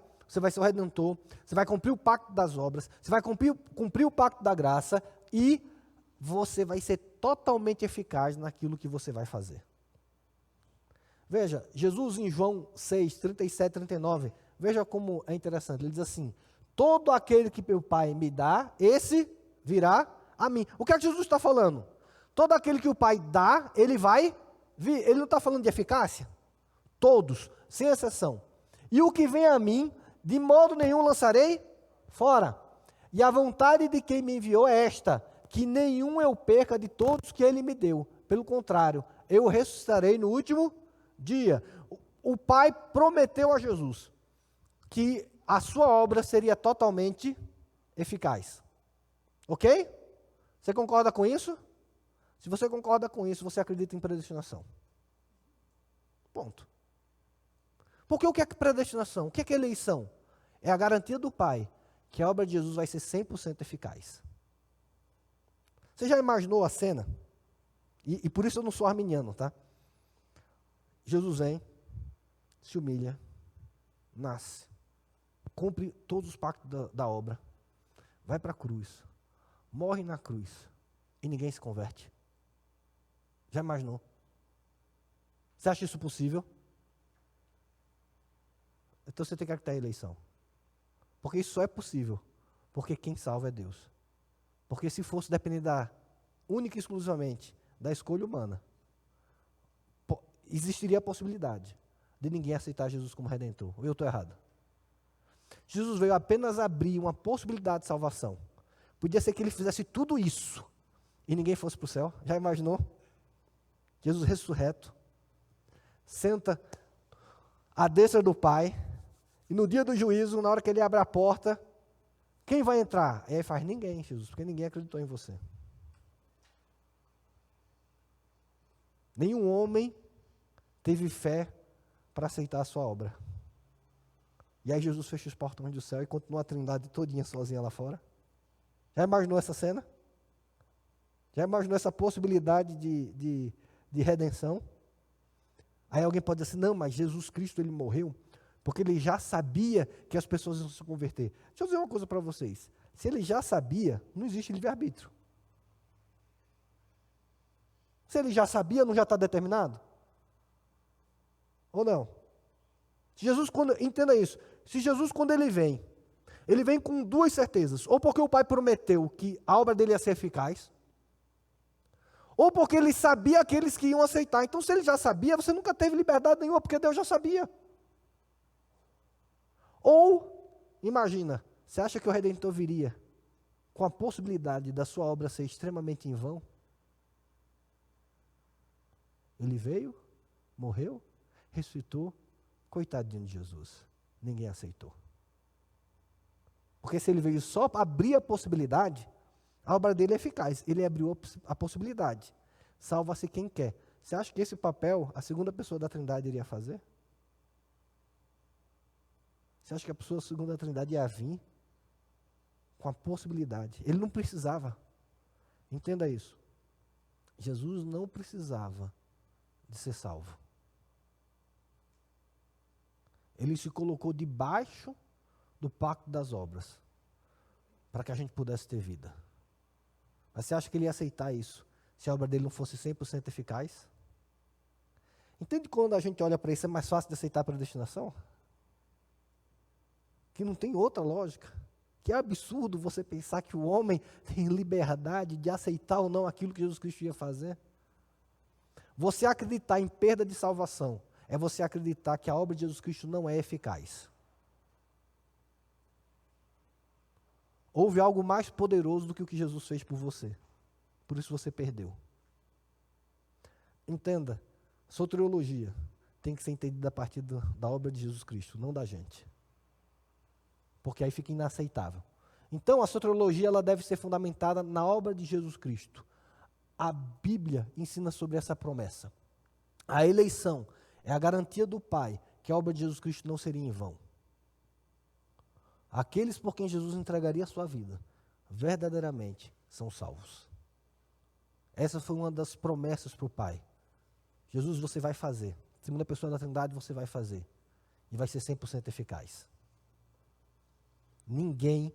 ser o Redentor, você vai cumprir o pacto das obras, você vai cumprir o pacto da graça e você vai ser totalmente eficaz naquilo que você vai fazer. Veja, Jesus em João 6, 37, 39, veja como é interessante, ele diz assim: todo aquele que meu Pai me dá, esse virá a mim. O que é que Jesus está falando? Todo aquele que o Pai dá, ele vai vir. Ele não está falando de eficácia? Todos, sem exceção. E o que vem a mim, de modo nenhum lançarei fora. E a vontade de quem me enviou é esta: que nenhum eu perca de todos que ele me deu. Pelo contrário, eu ressuscitarei no último dia. O Pai prometeu a Jesus que a sua obra seria totalmente eficaz. Ok? Você concorda com isso? Se você concorda com isso, você acredita em predestinação. Ponto. Porque o que é predestinação? O que é eleição? É a garantia do Pai que a obra de Jesus vai ser 100% eficaz. Você já imaginou a cena? E por isso eu não sou arminiano, tá? Jesus vem, se humilha, nasce, cumpre todos os pactos da obra, vai para a cruz, morre na cruz e ninguém se converte. Já imaginou? Você acha isso possível? Então você tem que acreditar em eleição. Porque isso só é possível porque quem salva é Deus. Porque se fosse depender única e exclusivamente da escolha humana, existiria a possibilidade de ninguém aceitar Jesus como Redentor. Ou eu estou errado? Jesus veio apenas abrir uma possibilidade de salvação. Podia ser que ele fizesse tudo isso e ninguém fosse para o céu. Já imaginou? Jesus ressurreto, senta à destra do Pai, e no dia do juízo, na hora que ele abre a porta, quem vai entrar? E aí faz: ninguém, Jesus, porque ninguém acreditou em você. Nenhum homem teve fé para aceitar a sua obra. E aí Jesus fecha os portões do céu e continua a Trindade todinha sozinha lá fora. Já imaginou essa cena? Já imaginou essa possibilidade de redenção? Aí alguém pode dizer assim: não, mas Jesus Cristo, ele morreu porque ele já sabia que as pessoas iam se converter. Deixa eu dizer uma coisa para vocês. Se ele já sabia, não existe livre-arbítrio. Se ele já sabia, não já está determinado? Ou não? Entenda isso. Se Jesus, quando ele vem com duas certezas. Ou porque o Pai prometeu que a obra dele ia ser eficaz, ou porque ele sabia aqueles que iam aceitar. Então, se ele já sabia, você nunca teve liberdade nenhuma, porque Deus já sabia. Ou, imagina, você acha que o Redentor viria com a possibilidade da sua obra ser extremamente em vão? Ele veio, morreu, ressuscitou, coitadinho de Jesus. Ninguém aceitou. Porque se ele veio só para abrir a possibilidade, a obra dele é eficaz. Ele abriu a possibilidade. Salva-se quem quer. Você acha que esse papel a segunda pessoa da Trindade iria fazer? Você acha que a pessoa da segunda Trindade ia vir com a possibilidade? Ele não precisava. Entenda isso. Jesus não precisava de ser salvo. Ele se colocou debaixo do pacto das obras para que a gente pudesse ter vida. Mas você acha que ele ia aceitar isso se a obra dele não fosse 100% eficaz? Entende quando a gente olha para isso é mais fácil de aceitar a predestinação? Que não tem outra lógica. Que é absurdo você pensar que o homem tem liberdade de aceitar ou não aquilo que Jesus Cristo ia fazer. Você acreditar em perda de salvação é você acreditar que a obra de Jesus Cristo não é eficaz. Houve algo mais poderoso do que o que Jesus fez por você. Por isso você perdeu. Entenda, soteriologia tem que ser entendida a partir da obra de Jesus Cristo, não da gente. Porque aí fica inaceitável. Então, a soteriologia ela deve ser fundamentada na obra de Jesus Cristo. A Bíblia ensina sobre essa promessa. A eleição é a garantia do Pai que a obra de Jesus Cristo não seria em vão. Aqueles por quem Jesus entregaria a sua vida, verdadeiramente são salvos. Essa foi uma das promessas para o Pai. Jesus, você vai fazer. Segunda pessoa da Trindade, você vai fazer. E vai ser 100% eficaz. Ninguém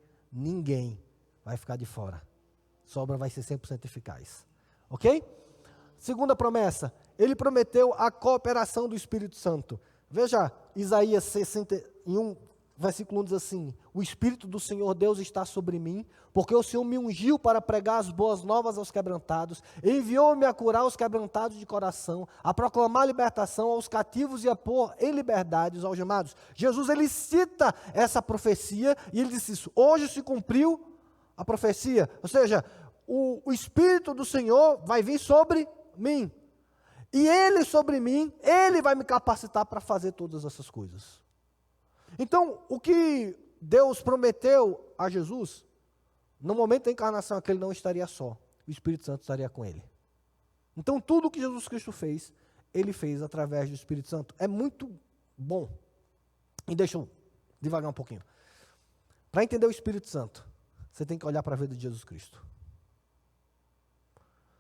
vai ficar de fora. Sua obra vai ser 100% eficaz. Ok? Segunda promessa, ele prometeu a cooperação do Espírito Santo. Veja, Isaías 61, versículo 1 diz assim: o Espírito do Senhor Deus está sobre mim, porque o Senhor me ungiu para pregar as boas novas aos quebrantados, enviou-me a curar os quebrantados de coração, a proclamar libertação aos cativos e a pôr em liberdade os algemados. Jesus, ele cita essa profecia e ele disse isso: hoje se cumpriu a profecia, ou seja, o Espírito do Senhor vai vir sobre mim, e ele sobre mim, ele vai me capacitar para fazer todas essas coisas. Então, o que Deus prometeu a Jesus, no momento da encarnação, é que ele não estaria só, o Espírito Santo estaria com ele. Então, tudo o que Jesus Cristo fez, ele fez através do Espírito Santo. É muito bom. E deixa eu devagar um pouquinho. Para entender o Espírito Santo, você tem que olhar para a vida de Jesus Cristo.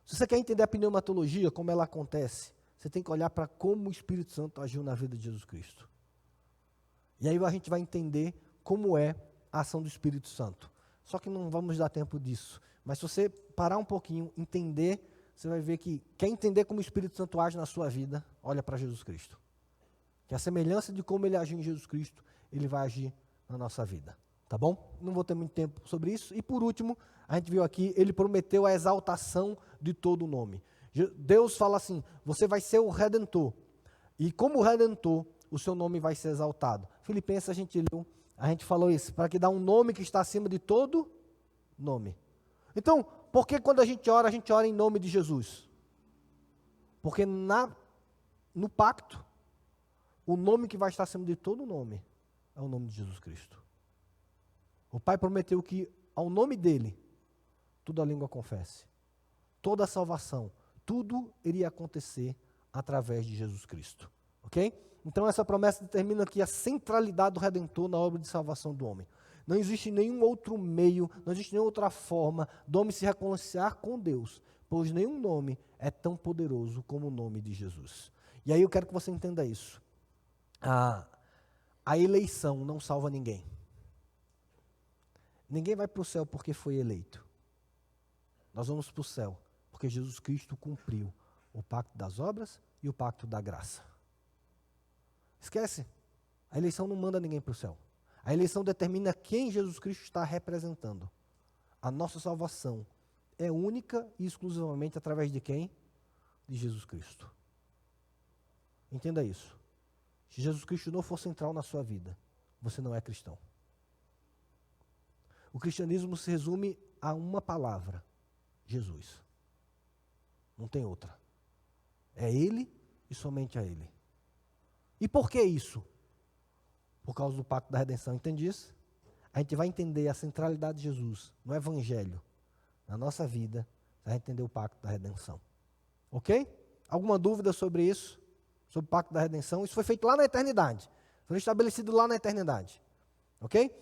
Se você quer entender a pneumatologia, como ela acontece, você tem que olhar para como o Espírito Santo agiu na vida de Jesus Cristo. E aí a gente vai entender como é a ação do Espírito Santo. Só que não vamos dar tempo disso. Mas se você parar um pouquinho, entender, você vai ver que quer entender como o Espírito Santo age na sua vida, olha para Jesus Cristo. Que a semelhança de como ele agiu em Jesus Cristo, ele vai agir na nossa vida. Tá bom? Não vou ter muito tempo sobre isso. E por último, a gente viu aqui, ele prometeu a exaltação de todo o nome. Deus fala assim: você vai ser o Redentor. E como Redentor, o seu nome vai ser exaltado. Filipenses a gente leu, a gente falou isso, para que dá um nome que está acima de todo nome. Então, por que quando a gente ora em nome de Jesus? Porque no pacto, o nome que vai estar acima de todo nome é o nome de Jesus Cristo. O Pai prometeu que ao nome dele, toda a língua confesse. Toda a salvação, tudo iria acontecer através de Jesus Cristo. Ok? Então essa promessa determina aqui a centralidade do Redentor na obra de salvação do homem. Não existe nenhum outro meio, não existe nenhuma outra forma do homem se reconciliar com Deus, pois nenhum nome é tão poderoso como o nome de Jesus. E aí eu quero que você entenda isso. A eleição não salva ninguém. Ninguém vai para o céu porque foi eleito. Nós vamos para o céu porque Jesus Cristo cumpriu o pacto das obras e o pacto da graça. Esquece, a eleição não manda ninguém para o céu. A eleição determina quem Jesus Cristo está representando. A nossa salvação é única e exclusivamente através de quem? De Jesus Cristo. Entenda isso. Se Jesus Cristo não for central na sua vida, você não é cristão. O cristianismo se resume a uma palavra: Jesus. Não tem outra. É Ele e somente a Ele. E por que isso? Por causa do pacto da redenção. Entende isso? A gente vai entender a centralidade de Jesus no Evangelho, na nossa vida, se a gente entender o pacto da redenção. Ok? Alguma dúvida sobre isso? Sobre o pacto da redenção? Isso foi feito lá na eternidade. Foi estabelecido lá na eternidade. Ok?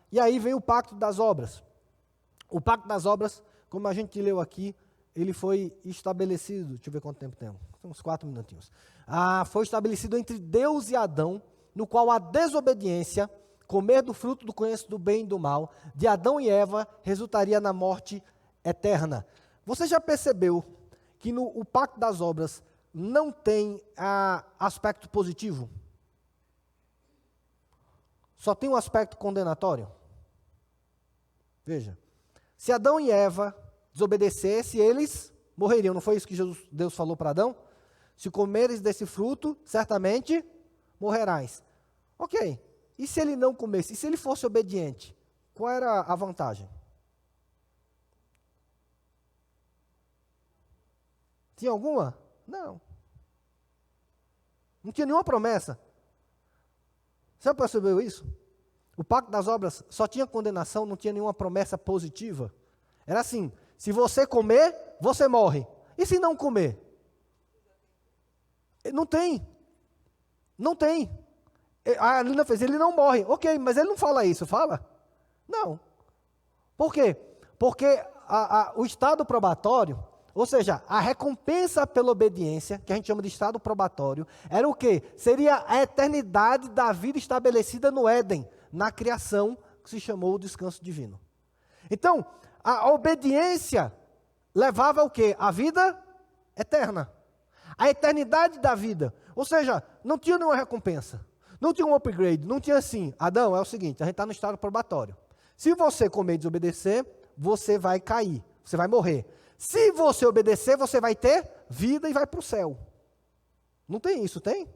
E aí vem o pacto das obras. O pacto das obras, como a gente leu aqui, ele foi estabelecido, deixa eu ver quanto tempo temos, uns 4 minutinhos. Foi estabelecido entre Deus e Adão, no qual a desobediência, comer do fruto do conhecimento do bem e do mal, de Adão e Eva, resultaria na morte eterna. Você já percebeu que o pacto das obras não tem aspecto positivo? Só tem um aspecto condenatório? Veja, se Adão e Eva desobedecessem, eles morreriam. Não foi isso que Deus falou para Adão? Se comeres desse fruto, certamente morrerás. Ok, e se ele não comesse? E se ele fosse obediente? Qual era a vantagem? Tinha alguma? Não. Não tinha nenhuma promessa. Você percebeu isso? O pacto das obras só tinha condenação, não tinha nenhuma promessa positiva. Era assim, se você comer, você morre. E se não comer? Não tem. Não tem. A Lina fez, ele não morre. Ok, mas ele não fala isso, fala? Não. Por quê? Porque o estado probatório, ou seja, a recompensa pela obediência, que a gente chama de estado probatório, era o quê? Seria a eternidade da vida estabelecida no Éden, na criação, que se chamou o descanso divino. Então, a obediência levava o quê? A vida eterna. A eternidade da vida. Ou seja, não tinha nenhuma recompensa. Não tinha um upgrade. Não tinha assim. Adão, é o seguinte, a gente está no estado probatório. Se você comer e desobedecer, você vai cair. Você vai morrer. Se você obedecer, você vai ter vida e vai para o céu. Não tem isso, tem?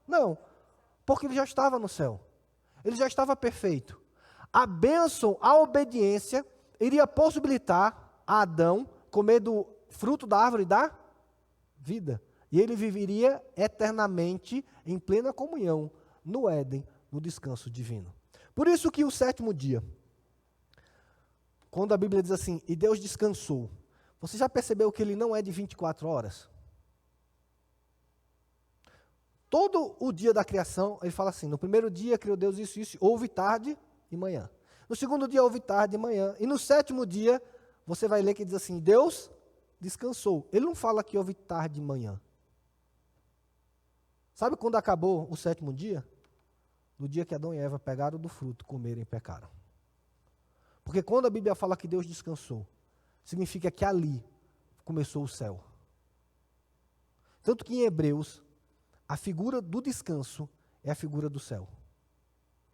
Não. Porque ele já estava no céu. Ele já estava perfeito. A bênção, a obediência, iria possibilitar a Adão comer do fruto da árvore da vida. E ele viveria eternamente em plena comunhão no Éden, no descanso divino. Por isso que o sétimo dia, quando a Bíblia diz assim, e Deus descansou, você já percebeu que ele não é de 24 horas? Todo o dia da criação, ele fala assim, no primeiro dia criou Deus isso, houve tarde e manhã. No segundo dia houve tarde e manhã. E no sétimo dia, você vai ler que diz assim, Deus descansou. Ele não fala que houve tarde e manhã. Sabe quando acabou o sétimo dia? No dia que Adão e Eva pegaram do fruto, comeram e pecaram. Porque quando a Bíblia fala que Deus descansou, significa que ali começou o céu. Tanto que em Hebreus, a figura do descanso é a figura do céu.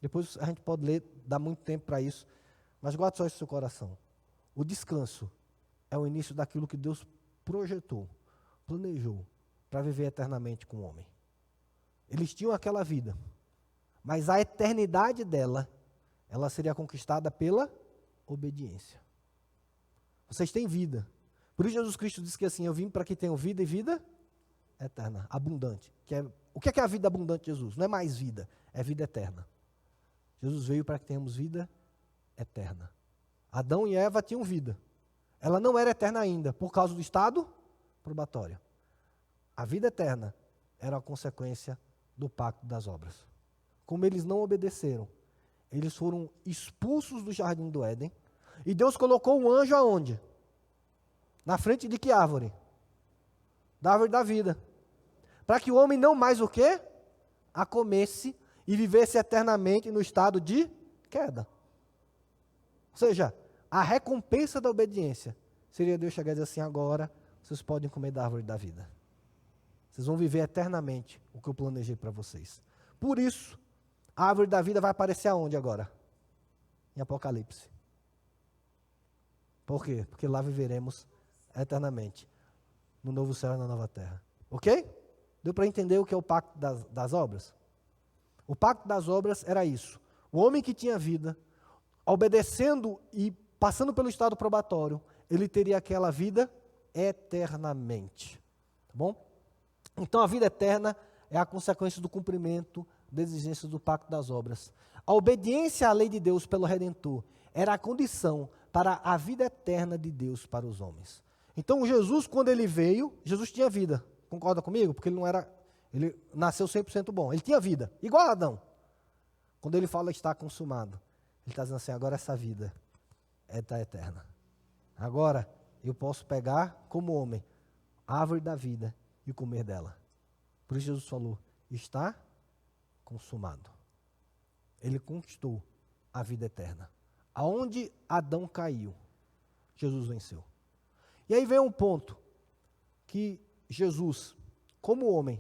Depois a gente pode ler, dá muito tempo para isso, mas guarde só isso no seu coração. O descanso é o início daquilo que Deus projetou, planejou, para viver eternamente com o homem. Eles tinham aquela vida, mas a eternidade dela, ela seria conquistada pela obediência. Vocês têm vida. Por isso Jesus Cristo disse que assim, eu vim para que tenham vida e vida eterna, abundante. O que é a vida abundante de Jesus? Não é mais vida, é vida eterna. Jesus veio para que tenhamos vida eterna. Adão e Eva tinham vida. Ela não era eterna ainda, por causa do estado probatório. A vida eterna era a consequência do pacto das obras. Como eles não obedeceram, eles foram expulsos do jardim do Éden, e Deus colocou um anjo aonde? Na frente de que árvore? Da árvore da vida. Para que o homem não mais o quê? A comesse e vivesse eternamente no estado de queda. Ou seja, a recompensa da obediência seria Deus chegar e dizer assim, agora vocês podem comer da árvore da vida. Vocês vão viver eternamente o que eu planejei para vocês. Por isso, a árvore da vida vai aparecer aonde agora? Em Apocalipse. Por quê? Porque lá viveremos eternamente, no novo céu e na nova terra. Ok? Deu para entender o que é o pacto das obras? O pacto das obras era isso. O homem que tinha vida, obedecendo e passando pelo estado probatório, ele teria aquela vida eternamente. Tá bom? Então a vida eterna é a consequência do cumprimento das exigências do pacto das obras. A obediência à lei de Deus pelo Redentor era a condição para a vida eterna de Deus para os homens. Então Jesus, quando ele veio, Jesus tinha vida. Concorda comigo? Porque ele nasceu 100% bom. Ele tinha vida, igual a Adão. Quando ele fala está consumado, ele está dizendo assim, agora essa vida está eterna. Agora eu posso pegar como homem a árvore da vida e comer dela. Por isso Jesus falou, está consumado. Ele conquistou a vida eterna. Aonde Adão caiu, Jesus venceu. E aí vem um ponto que Jesus, como homem,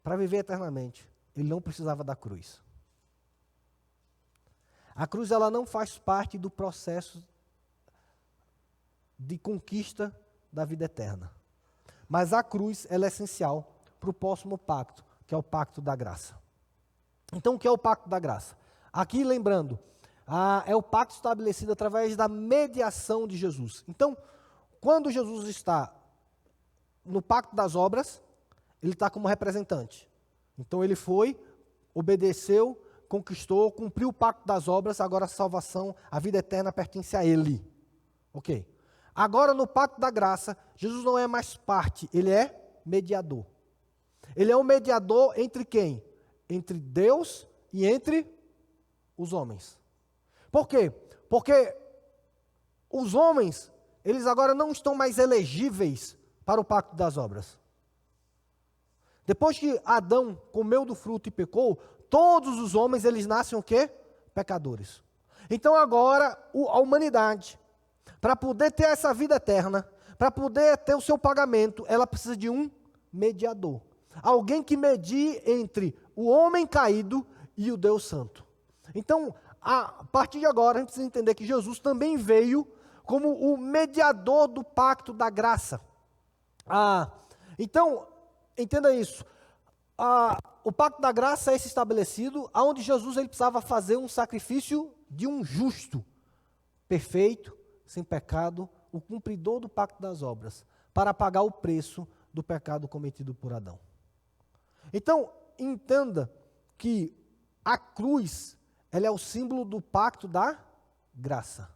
para viver eternamente, ele não precisava da cruz. A cruz ela não faz parte do processo de conquista da vida eterna. Mas a cruz ela é essencial para o próximo pacto, que é o pacto da graça. Então, o que é o pacto da graça? Aqui, lembrando, é o pacto estabelecido através da mediação de Jesus. Então, quando Jesus está no pacto das obras, ele está como representante. Então, ele foi, obedeceu, conquistou, cumpriu o pacto das obras, agora a salvação, a vida eterna pertence a ele. Ok. Agora no pacto da graça, Jesus não é mais parte, ele é mediador. Ele é o mediador entre quem? Entre Deus e entre os homens. Por quê? Porque os homens, eles agora não estão mais elegíveis para o pacto das obras. Depois que Adão comeu do fruto e pecou, todos os homens, eles nascem o quê? Pecadores. Então agora, a humanidade, para poder ter essa vida eterna, para poder ter o seu pagamento, ela precisa de um mediador. Alguém que medie entre o homem caído e o Deus Santo. Então, a partir de agora, a gente precisa entender que Jesus também veio como o mediador do pacto da graça. Então, entenda isso. O pacto da graça é esse estabelecido, onde Jesus ele precisava fazer um sacrifício de um justo, perfeito, sem pecado, o cumpridor do pacto das obras, para pagar o preço do pecado cometido por Adão. Então, entenda que a cruz, ela é o símbolo do pacto da graça.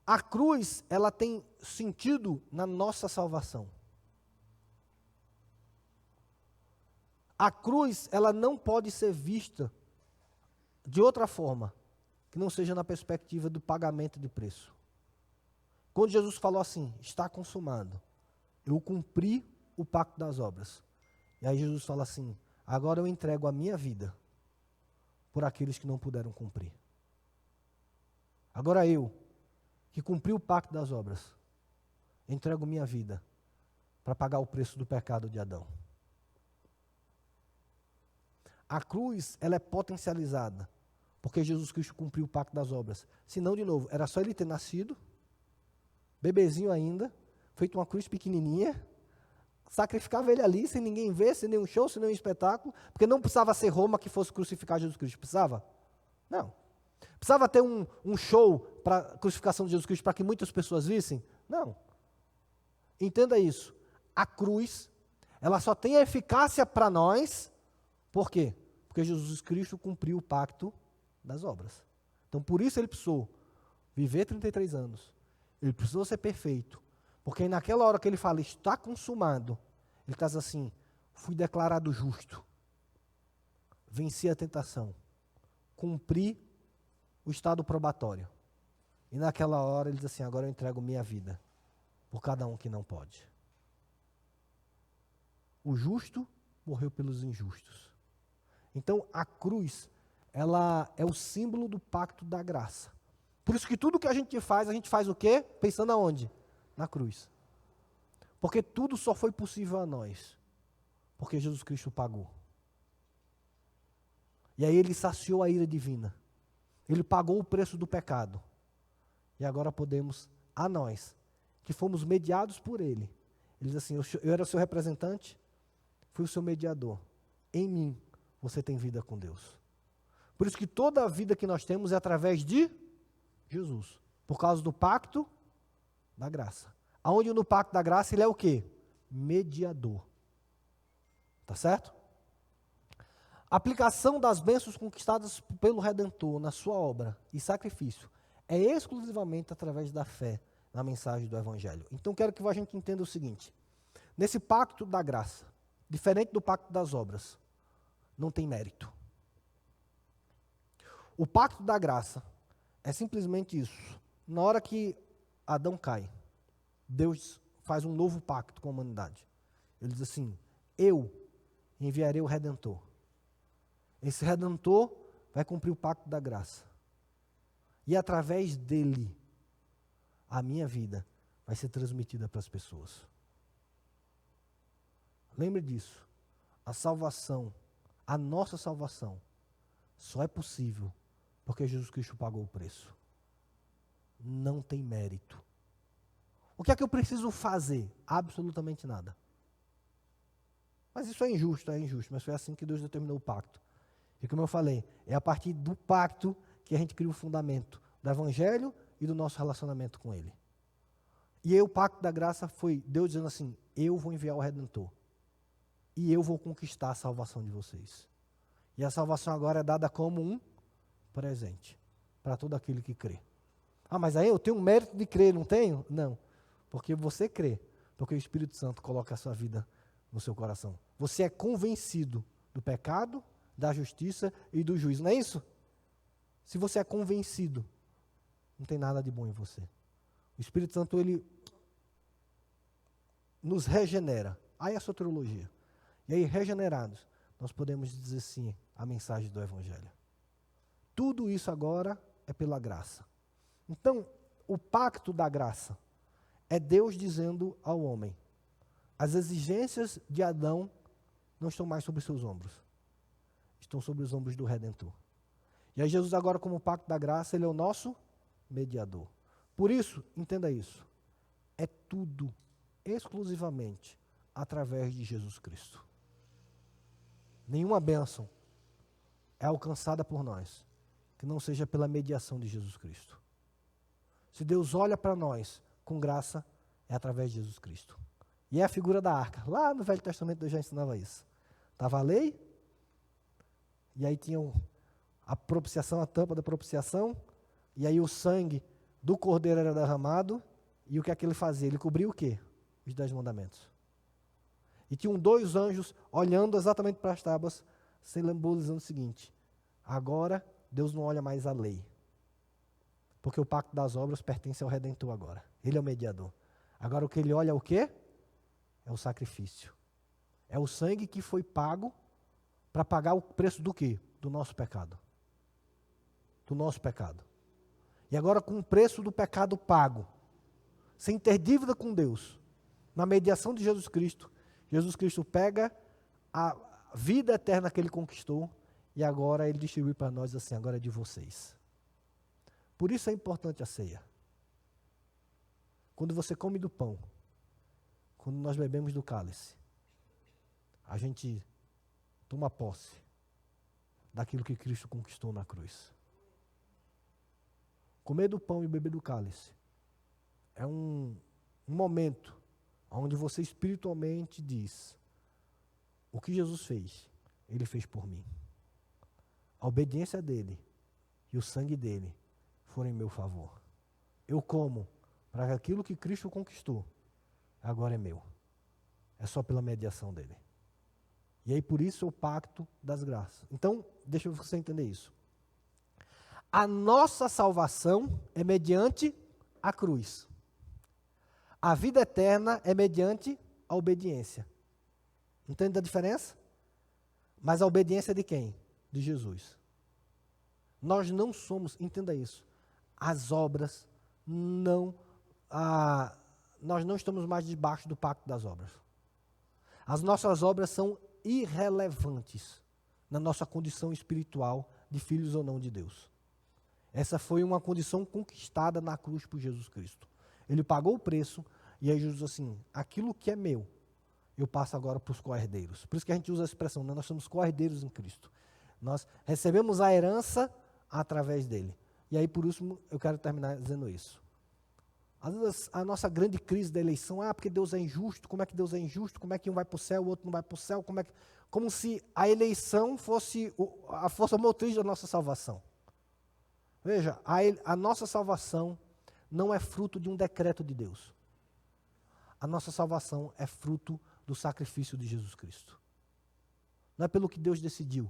A cruz, ela tem sentido na nossa salvação. A cruz, ela não pode ser vista de outra forma, que não seja na perspectiva do pagamento de preço. Quando Jesus falou assim, está consumado, eu cumpri o pacto das obras. E aí Jesus fala assim, agora eu entrego a minha vida por aqueles que não puderam cumprir. Agora eu, que cumpri o pacto das obras, entrego minha vida para pagar o preço do pecado de Adão. A cruz, ela é potencializada, porque Jesus Cristo cumpriu o pacto das obras. Senão, de novo, era só ele ter nascido, bebezinho ainda, feito uma cruz pequenininha, sacrificava ele ali, sem ninguém ver, sem nenhum show, sem nenhum espetáculo, porque não precisava ser Roma que fosse crucificar Jesus Cristo, precisava? Não. Precisava ter um show para a crucificação de Jesus Cristo, para que muitas pessoas vissem? Não. Entenda isso. A cruz, ela só tem eficácia para nós. Por quê? Porque Jesus Cristo cumpriu o pacto das obras. Então, por isso ele precisou viver 33 anos. Ele precisou ser perfeito. Porque naquela hora que ele fala, está consumado, ele está assim, fui declarado justo. Venci a tentação. Cumpri o estado probatório. E naquela hora ele diz assim, agora eu entrego minha vida por cada um que não pode. O justo morreu pelos injustos. Então, a cruz, ela é o símbolo do pacto da graça. Por isso que tudo que a gente faz o quê? Pensando aonde? Na cruz. Porque tudo só foi possível a nós, porque Jesus Cristo pagou. E aí ele saciou a ira divina. Ele pagou o preço do pecado. E agora podemos, a nós, que fomos mediados por ele. Ele diz assim, eu era o seu representante, fui o seu mediador. Em mim, você tem vida com Deus. Por isso que toda a vida que nós temos é através de Jesus. Por causa do pacto da graça. Aonde no pacto da graça ele é o quê? Mediador. Tá certo? A aplicação das bênçãos conquistadas pelo Redentor na sua obra e sacrifício é exclusivamente através da fé na mensagem do Evangelho. Então quero que a gente entenda o seguinte. Nesse pacto da graça, diferente do pacto das obras, não tem mérito. O pacto da graça é simplesmente isso. Na hora que Adão cai, Deus faz um novo pacto com a humanidade. Ele diz assim, eu enviarei o Redentor. Esse Redentor vai cumprir o pacto da graça. E através dele, a minha vida vai ser transmitida para as pessoas. Lembre disso. A salvação, a nossa salvação, só é possível porque Jesus Cristo pagou o preço. Não tem mérito. O que é que eu preciso fazer? Absolutamente nada. Mas isso é injusto, mas foi assim que Deus determinou o pacto. E como eu falei, é a partir do pacto que a gente cria o fundamento do Evangelho e do nosso relacionamento com Ele. E aí o pacto da graça foi Deus dizendo assim, eu vou enviar o Redentor. E eu vou conquistar a salvação de vocês. E a salvação agora é dada como um presente para todo aquele que crê. Ah, mas aí eu tenho o mérito de crer, não tenho? Não, porque você crê, porque o Espírito Santo coloca a sua vida no seu coração. Você é convencido do pecado, da justiça e do juízo, não é isso? Se você é convencido, não tem nada de bom em você. O Espírito Santo, ele nos regenera. Aí é a soteriologia. E aí, regenerados, nós podemos dizer sim à mensagem do Evangelho. Tudo isso agora é pela graça. Então, o pacto da graça é Deus dizendo ao homem: as exigências de Adão não estão mais sobre seus ombros, estão sobre os ombros do Redentor. E aí Jesus agora, como pacto da graça, ele é o nosso mediador. Por isso, entenda isso, é tudo exclusivamente através de Jesus Cristo. Nenhuma bênção é alcançada por nós que não seja pela mediação de Jesus Cristo. Se Deus olha para nós com graça, é através de Jesus Cristo. E é a figura da arca. Lá no Velho Testamento Deus já ensinava isso. Estava a lei, e aí tinha a propiciação, a tampa da propiciação, e aí o sangue do cordeiro era derramado, e o que é que ele fazia? Ele cobria o quê? Os 10 mandamentos. E tinham 2 anjos olhando exatamente para as tábuas, simbolizando o seguinte: agora Deus não olha mais a lei, porque o pacto das obras pertence ao Redentor agora. Ele é o mediador. Agora o que ele olha é o quê? É o sacrifício. É o sangue que foi pago para pagar o preço do quê? Do nosso pecado. Do nosso pecado. E agora, com o preço do pecado pago, sem ter dívida com Deus, na mediação de Jesus Cristo pega a vida eterna que ele conquistou e agora ele distribui para nós assim: agora é de vocês. Por isso é importante a ceia. Quando você come do pão, quando nós bebemos do cálice, a gente toma posse daquilo que Cristo conquistou na cruz. Comer do pão e beber do cálice é um momento onde você espiritualmente diz: o que Jesus fez, Ele fez por mim. A obediência dele e o sangue dele foram em meu favor. Eu como para que aquilo que Cristo conquistou agora é meu. É só pela mediação dele. E aí por isso é o pacto das graças. Então, deixa você entender isso. A nossa salvação é mediante a cruz. A vida eterna é mediante a obediência. Entende a diferença? Mas a obediência é de quem? De Jesus. Nós não somos, entenda isso, as obras não, nós não estamos mais debaixo do pacto das obras. As nossas obras são irrelevantes na nossa condição espiritual de filhos ou não de Deus. Essa foi uma condição conquistada na cruz por Jesus Cristo. Ele pagou o preço e aí Jesus assim: aquilo que é meu, eu passo agora para os co-herdeiros. Por isso que a gente usa a expressão, né? Nós somos co-herdeiros em Cristo. Nós recebemos a herança através dele. E aí, por último, eu quero terminar dizendo isso. Às vezes, a nossa grande crise da eleição: porque Deus é injusto, como é que Deus é injusto, como é que um vai para o céu, o outro não vai para o céu, como se a eleição fosse a força motriz da nossa salvação. Veja, a nossa salvação não é fruto de um decreto de Deus. A nossa salvação é fruto do sacrifício de Jesus Cristo. Não é pelo que Deus decidiu,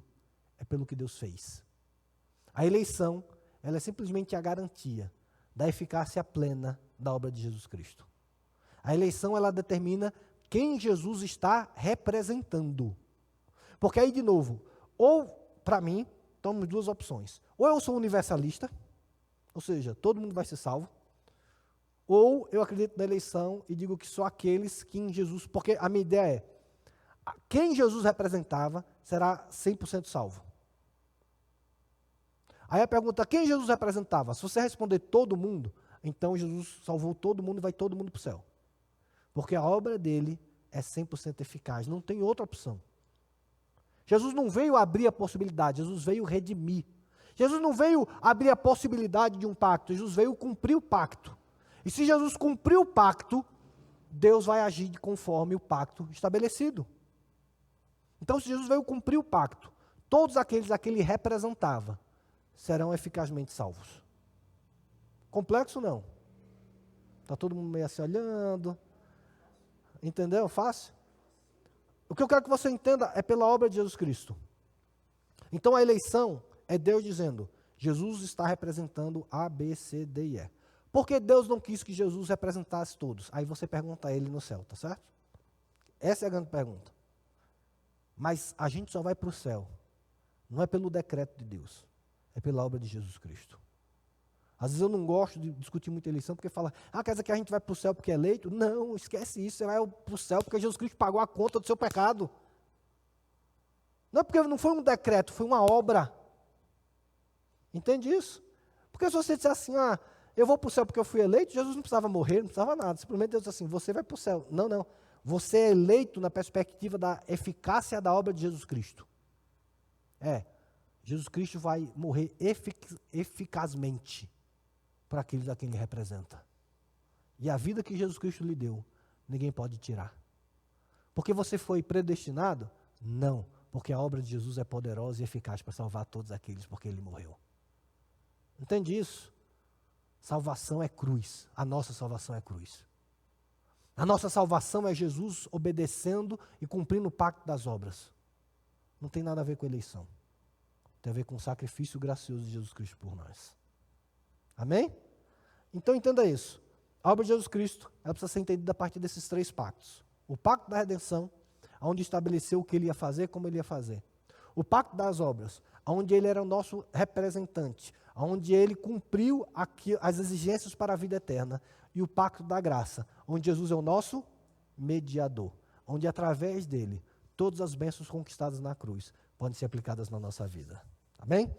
é pelo que Deus fez. A eleição, ela é simplesmente a garantia da eficácia plena da obra de Jesus Cristo. A eleição, ela determina quem Jesus está representando. Porque aí, de novo, ou, para mim, temos 2 opções. Ou eu sou universalista, ou seja, todo mundo vai ser salvo, ou eu acredito na eleição e digo que só aqueles que em Jesus, porque a minha ideia é, quem Jesus representava será 100% salvo. Aí a pergunta: quem Jesus representava? Se você responder todo mundo, então Jesus salvou todo mundo e vai todo mundo para o céu. Porque a obra dele é 100% eficaz, não tem outra opção. Jesus não veio abrir a possibilidade, Jesus veio redimir. Jesus não veio abrir a possibilidade de um pacto, Jesus veio cumprir o pacto. E se Jesus cumpriu o pacto, Deus vai agir conforme o pacto estabelecido. Então, se Jesus veio cumprir o pacto, todos aqueles a que ele representava serão eficazmente salvos. Complexo não? Está todo mundo meio assim olhando. Entendeu? Fácil? O que eu quero que você entenda é pela obra de Jesus Cristo. Então a eleição é Deus dizendo, Jesus está representando A, B, C, D e E. Por que Deus não quis que Jesus representasse todos? Aí você pergunta a ele no céu, tá certo? Essa é a grande pergunta. Mas a gente só vai para o céu. Não é pelo decreto de Deus. É pela obra de Jesus Cristo. Às vezes eu não gosto de discutir muito eleição, porque fala, quer dizer que a gente vai para o céu porque é eleito? Não, esquece isso, você vai para o céu porque Jesus Cristo pagou a conta do seu pecado. Não é porque não foi um decreto, foi uma obra. Entende isso? Porque se você disser assim, eu vou para o céu porque eu fui eleito, Jesus não precisava morrer, não precisava nada. Simplesmente Deus diz assim, você vai para o céu. Não, não. Você é eleito na perspectiva da eficácia da obra de Jesus Cristo. Jesus Cristo vai morrer eficazmente para aqueles a quem ele representa. E a vida que Jesus Cristo lhe deu, ninguém pode tirar. Porque você foi predestinado? Não, porque a obra de Jesus é poderosa e eficaz para salvar todos aqueles porque ele morreu. Entende isso? Salvação é cruz, a nossa salvação é cruz. A nossa salvação é Jesus obedecendo e cumprindo o pacto das obras. Não tem nada a ver com eleição. Tem a ver com o sacrifício gracioso de Jesus Cristo por nós. Amém? Então entenda isso. A obra de Jesus Cristo, ela precisa ser entendida a partir desses 3 pactos. O pacto da redenção, onde estabeleceu o que ele ia fazer, como ele ia fazer. O pacto das obras, onde ele era o nosso representante, onde ele cumpriu as exigências para a vida eterna. E o pacto da graça, onde Jesus é o nosso mediador, onde através dele, todas as bênçãos conquistadas na cruz podem ser aplicadas na nossa vida. Amém?